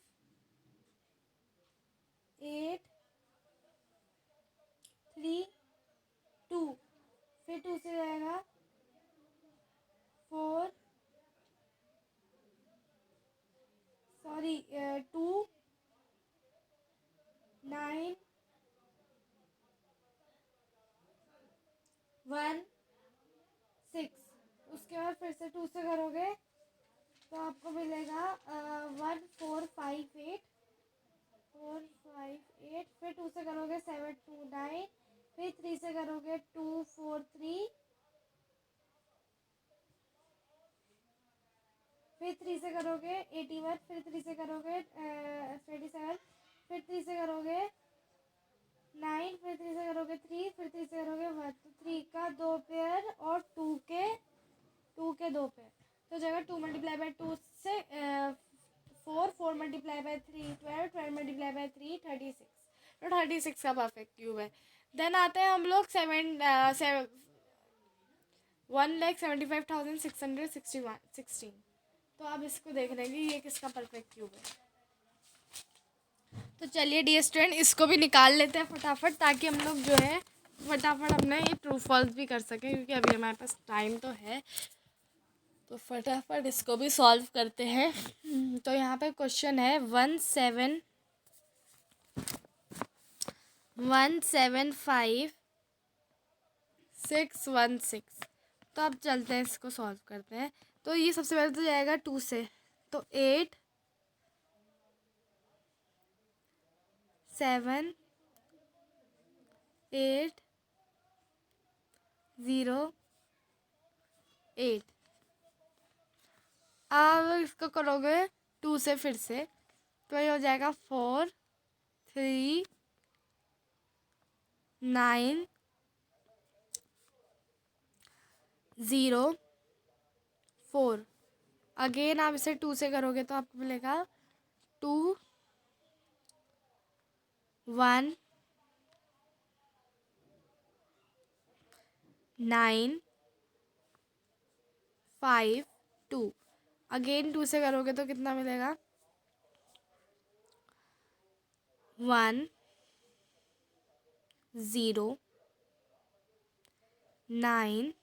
8 3 2, फिर 2 से जाएगा 4 सॉरी 2 9 1 6, उसके बाद फिर से 2 से करोगे तो आपको मिलेगा 1 4 5 8 4 5 8, फिर 2 से करोगे 7 2 9, फिर 3 से करोगे 2 4 3, फिर 3 से करोगे 81, फिर 3 से करोगे 27, फिर 3 से करोगे 9, फिर 3 से करोगे 3, फिर 3 से करोगे 1, तो 3 का 2 पेयर और 2 के 2 पेयर, तो जगह 2 मल्टीप्लाई बाई 2 से 4 4 मल्टीप्लाई बाई 3 12 12 मल्टीप्लाई बाई 3 36, तो 36 का परफेक्ट क्यूब है। देन आते हैं हम लोग 1,75,616, तो आप इसको देख रहे हैं कि ये किसका परफेक्ट क्यूब है। तो चलिए डियर स्टूडेंट, इसको भी निकाल लेते हैं फटाफट, ताकि हम लोग जो है फटाफट अपने ये ट्रू फॉल्स भी कर सकें, क्योंकि अभी हमारे पास टाइम तो है। तो फटाफट इसको भी सॉल्व करते हैं। तो यहाँ पे क्वेश्चन है 1,75616, तो अब चलते हैं इसको सॉल्व करते हैं। तो ये सबसे पहले तो जाएगा 2 से, तो 8 7 8 0 8, अब इसको करोगे 2 से फिर से, तो ये हो जाएगा 4 3 9 0 4, अगेन आप इसे 2 से करोगे तो आपको मिलेगा 2 1 9 5 2, अगेन 2 से करोगे तो कितना मिलेगा 1 0 9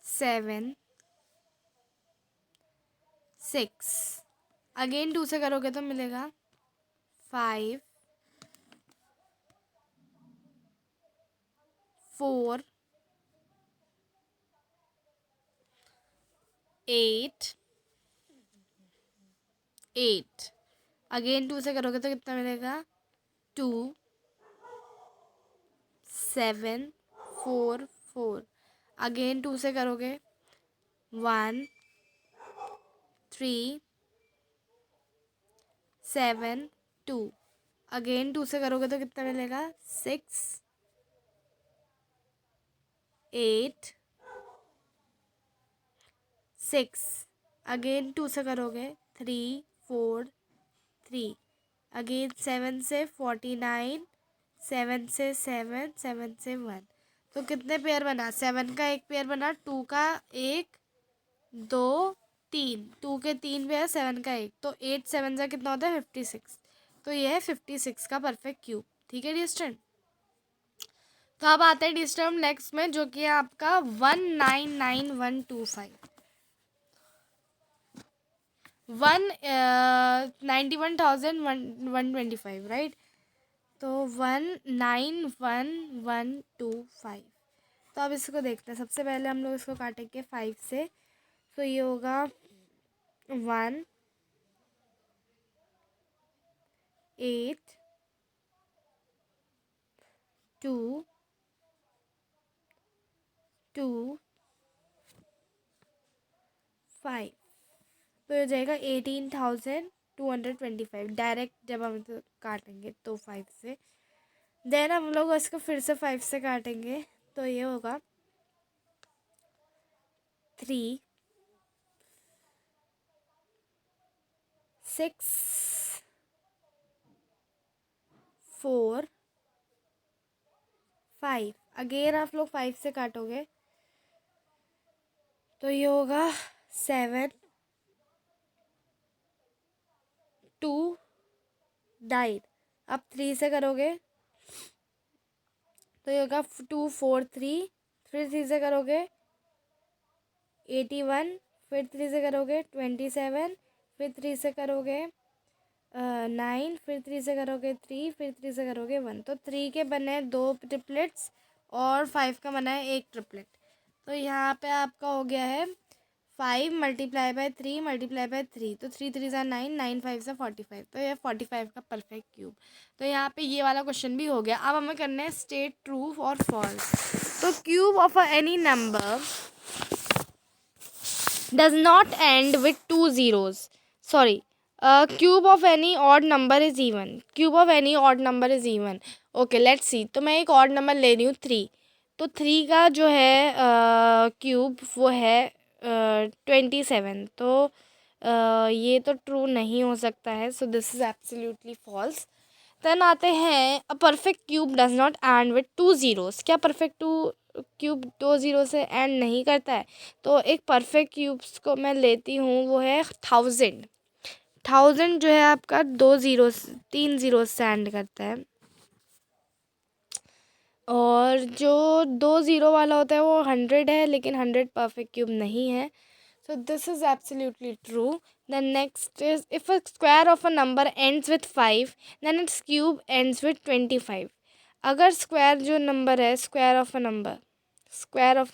7 6, अगेन 2 से करोगे तो मिलेगा 5 4 8 8, अगेन 2 से करोगे तो कितना मिलेगा 2 7 4 4, अगेन 2 से करोगे 1 3 7 2, अगेन 2 से करोगे तो कितना मिलेगा 6 8 6, अगेन 2 से करोगे 3 4 3, अगेन 7 से 49, 7 से 7 7 से 1, तो कितने पेयर बना 7 का एक पेयर बना, 2 का एक 2 3, 2 के 3 पेयर 7 का एक, तो 8 7 का कितना होता है 56, तो ये है 56 का परफेक्ट क्यूब। ठीक है डियर स्टूडेंट, तो अब आते हैं डियर स्टूडेंट नेक्स्ट में, जो कि है आपका 1,99,125 191,125 राइट, तो 191,125, तो अब इसको देखते हैं। सबसे पहले हम लोग इसको काटेंगे 5 से, तो ये होगा 1 8 2 2 5, तो ये हो जाएगा 18,225 डायरेक्ट जब हम इसे काटेंगे तो 5 से। देन हम लोग इसको फिर से 5 से काटेंगे, तो ये होगा 3 6 4 5। अगेन आप लोग 5 से काटोगे तो ये होगा 7 2 9। अब 3 से करोगे तो ये होगा 2 4 3। फिर 3 से करोगे 81। फिर 3 से करोगे 27। फिर 3 से करोगे 9। फिर 3 से करोगे 3। फिर 3 से करोगे 1। तो 3 के बने 2 ट्रिपलेट्स और 5 का बना है 1 ट्रिपलेट। तो यहाँ पे आपका हो गया है 5 मल्टीप्लाई बाय 3 मल्टीप्लाई बाय 3। तो 3 3 ज़ा 9, 9 5 ज़ा 45। तो ये 45 का परफेक्ट क्यूब। तो यहाँ पे ये वाला क्वेश्चन भी हो गया। अब हमें करना है स्टेट ट्रू और फॉल्स। तो cube of any number does not end with 2 zeros. Sorry, cube of any odd number is even. Cube of any odd number is even. Okay, let's see. तो मैं एक odd number ले रही हूँ 3। तो 3 का जो है क्यूब वो है 27। तो ये तो ट्रू नहीं हो सकता है, so this is absolutely false. Then आते हैं a perfect cube does not end with 2 zeros। क्या परफेक्ट क्यूब 2 ज़ीरो से एंड नहीं करता है? तो एक परफेक्ट क्यूब्स को मैं लेती हूँ, वो है 1000। 1000 जो है आपका 3 ज़ीरो से एंड करता है। और जो 2 ज़ीरो वाला होता है वो 100 है, लेकिन 100 परफेक्ट क्यूब नहीं है। So this is absolutely true. Then next is, if a square of a number ends with 5, then its cube ends with 25. अगर स्क्वायर जो नंबर है, स्क्वायर ऑफ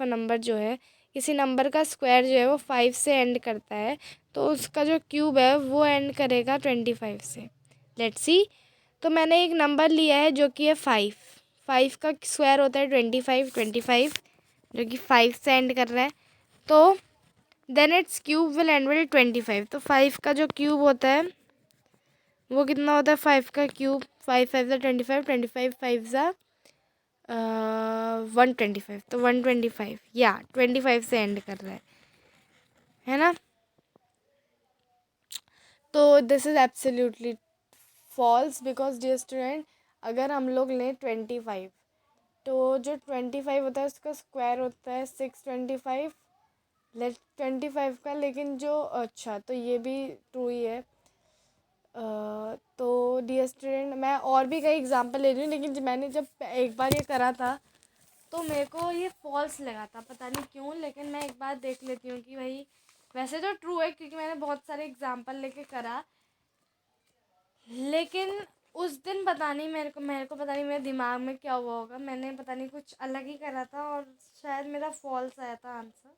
अ नंबर जो है, किसी नंबर का स्क्वायर जो है वो 5 से एंड करता है, तो उसका जो क्यूब है वो एंड करेगा 25 से। Let's see. तो मैंने एक नंबर लिया है जो कि है 5। 5 का स्क्वायर होता है 25 जो कि 5 से एंड कर रहा है। तो then its cube will end will 25। तो 5 का जो क्यूब होता है वो कितना होता है? 5 का क्यूब 5 5 ज़ा 25, 25 5 ज़ा 125। तो 125 या 25 से एंड कर रहा है ना? तो this is absolutely false because dear student, अगर हम लोग लें 25, तो जो 25 होता है उसका स्क्वायर होता है 625 लेट 25 का। लेकिन जो अच्छा, तो ये भी ट्रू ही है। तो डियर स्टूडेंट, मैं और भी कई एग्जांपल ले रही हूँ, लेकिन मैंने जब एक बार ये करा था तो मेरे को ये फॉल्स लगा था, पता नहीं क्यों। लेकिन मैं एक बार देख लेती हूँ कि भाई वैसे तो ट्रू है, क्योंकि मैंने बहुत सारे एग्जांपल लेके करा। लेकिन उस दिन पता नहीं मेरे को पता नहीं मेरे दिमाग में क्या हुआ होगा, मैंने पता नहीं कुछ अलग ही करा था और शायद मेरा फॉल्स आया था आंसर।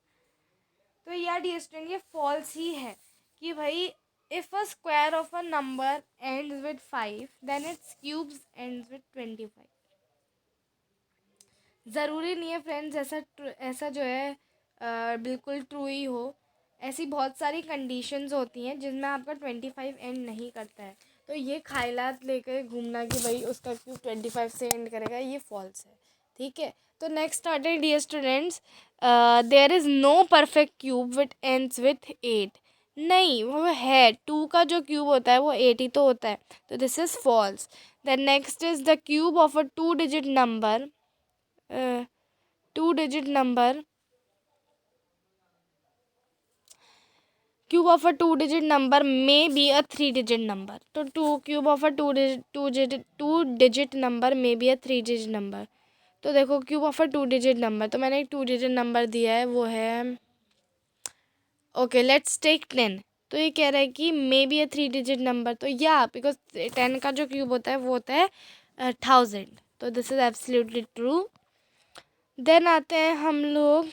तो यार डियर स्टूडेंट, ये फॉल्स ही है कि भाई if a square of a number ends with 5 then its cubes ends with 25। ज़रूरी नहीं है फ्रेंड्स ऐसा जो है बिल्कुल ट्रू ही हो। ऐसी बहुत सारी कंडीशंस होती हैं जिनमें आपका 25 एंड नहीं करता है। तो ये ख्यालात लेकर घूमना कि भाई उसका क्यूब 25 से एंड करेगा, ये फॉल्स है। ठीक है, तो नेक्स्ट आते हैं dear students, there is no perfect cube with ends with 8। नहीं, वो है 2 का जो क्यूब होता है वो 8 ही तो होता है। तो this is false. Then next is the cube of a 2 digit number 2 digit number cube of a 2 digit number may be a 3 digit number। तो cube of a 2 digit number may be a 3 digit number। तो देखो cube of a 2 digit number, तो मैंने एक 2 डिजिट नंबर दिया है, वो है ओके लेट्स टेक 10। तो ये कह रहा है कि मे बी ए 3 डिजिट नंबर। तो या बिकॉज 10 का जो क्यूब होता है वो होता है 1000। तो this is absolutely true. Then आते हैं हम लोग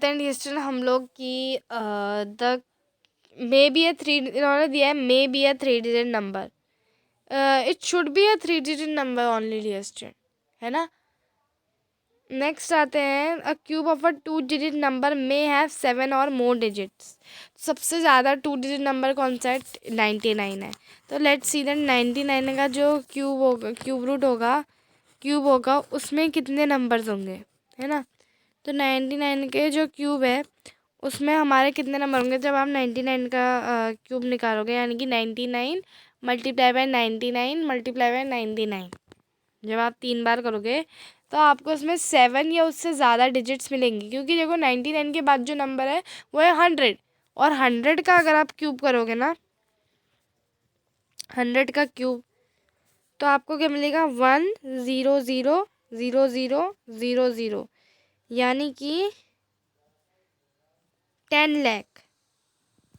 लिस्टन हम लोग की द मे बी ए 3, इन्होंने दिया है may be a 3 digit number. It should be a 3 digit number only listen, है ना? नेक्स्ट आते हैं, a cube of a 2 digit number may have 7 और मोर डिजिट्स। सबसे ज़्यादा 2 डिजिट नंबर कौन सा है? 99 है। तो लेट्स सी दैट 99 का जो क्यूब होगा, क्यूब रूट होगा, क्यूब होगा, उसमें कितने नंबर्स होंगे, है ना। तो 99 के जो क्यूब है उसमें हमारे कितने नंबर होंगे? जब आप 99 का क्यूब निकालोगे, यानी कि 99 मल्टीप्लाई बाय 99 मल्टीप्लाई बाय 99, जब आप 3 बार करोगे तो आपको उसमें 7 या उससे ज़्यादा डिजिट्स मिलेंगी, क्योंकि देखो 99 के बाद जो नंबर है वो है 100, और 100 का अगर आप क्यूब करोगे ना, 100 का क्यूब, तो आपको क्या मिलेगा? 1000000, यानी कि 10 लाख।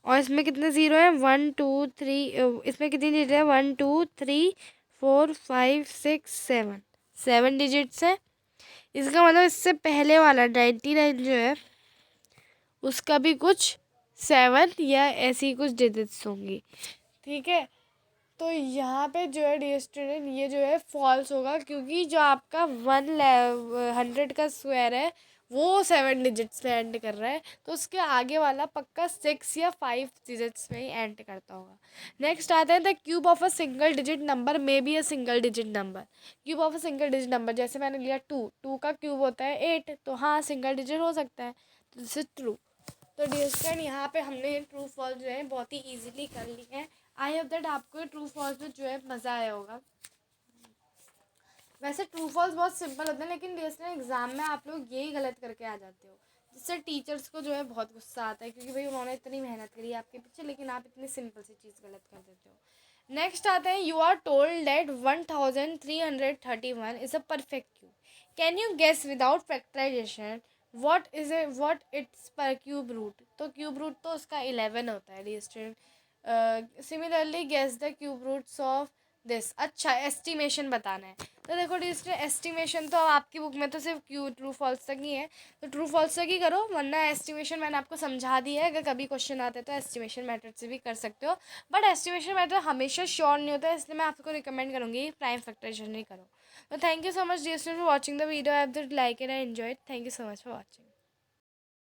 और इसमें कितने ज़ीरो हैं? 1 2 3, इसमें कितनी डिजिट है? 1 2 3 4 5 6 7, 7 डिजिट्स है। इसका मतलब इससे पहले वाला 99 जो है उसका भी कुछ 7 या ऐसी कुछ डिजिट्स होंगी, ठीक है। तो यहाँ पे जो है डियर स्टूडेंट, ये जो है फॉल्स होगा, क्योंकि जो आपका 100 का स्क्वायर है वो 7 डिजिट्स में एंड कर रहा है, तो उसके आगे वाला पक्का 6 या 5 डिजिट्स में ही एंड करता होगा। नेक्स्ट आता है, the cube of a single digit number may be a single digit number. Cube of a single digit number, जैसे मैंने लिया 2 का क्यूब होता है 8, तो हाँ सिंगल डिजिट हो सकता है, तो दिस इज ट्रू। तो डियर स्टूडेंट, यहाँ पे हमने ट्रू फॉल्स जो है बहुत ही ईजिली कर ली है। आई होप दैट आपको ट्रू फॉल्स में जो है मज़ा आया होगा। वैसे ट्रू फॉल्स बहुत सिंपल होते हैं, लेकिन डियर स्टूडेंट एग्जाम में आप लोग यही गलत करके आ जाते हो, जिससे टीचर्स को जो है बहुत गुस्सा आता है, क्योंकि भाई उन्होंने इतनी मेहनत करी है आपके पीछे, लेकिन आप इतनी सिंपल सी चीज़ गलत कर देते हो। नेक्स्ट आते हैं, you are told that 1331 is a perfect cube, can you guess without factorisation what its per cube root. तो क्यूब रूट तो उसका 11 होता है dear student. Similarly guess the cube roots of this. अच्छा, एस्टिमेशन बताना है। तो देखो डियर, एस्टिमेशन तो आपकी बुक में तो सिर्फ क्यू ट्रू फॉल्स तक ही है, तो ट्रू फॉल्स तक ही करो, वरना एस्टिमेशन मैंने आपको समझा दिया है। अगर कभी क्वेश्चन आते हैं तो एस्टिमेशन मेथड से भी कर सकते हो, बट एस्टिमेशन मेथड हमेशा श्योर नहीं होता है, इसलिए मैं आपको रिकमेंड करूँगी प्राइम फैक्टराइजेशन नहीं करो। तो thank you so much dear for watching the video. I have like and I enjoyed. Thank you so much for watching.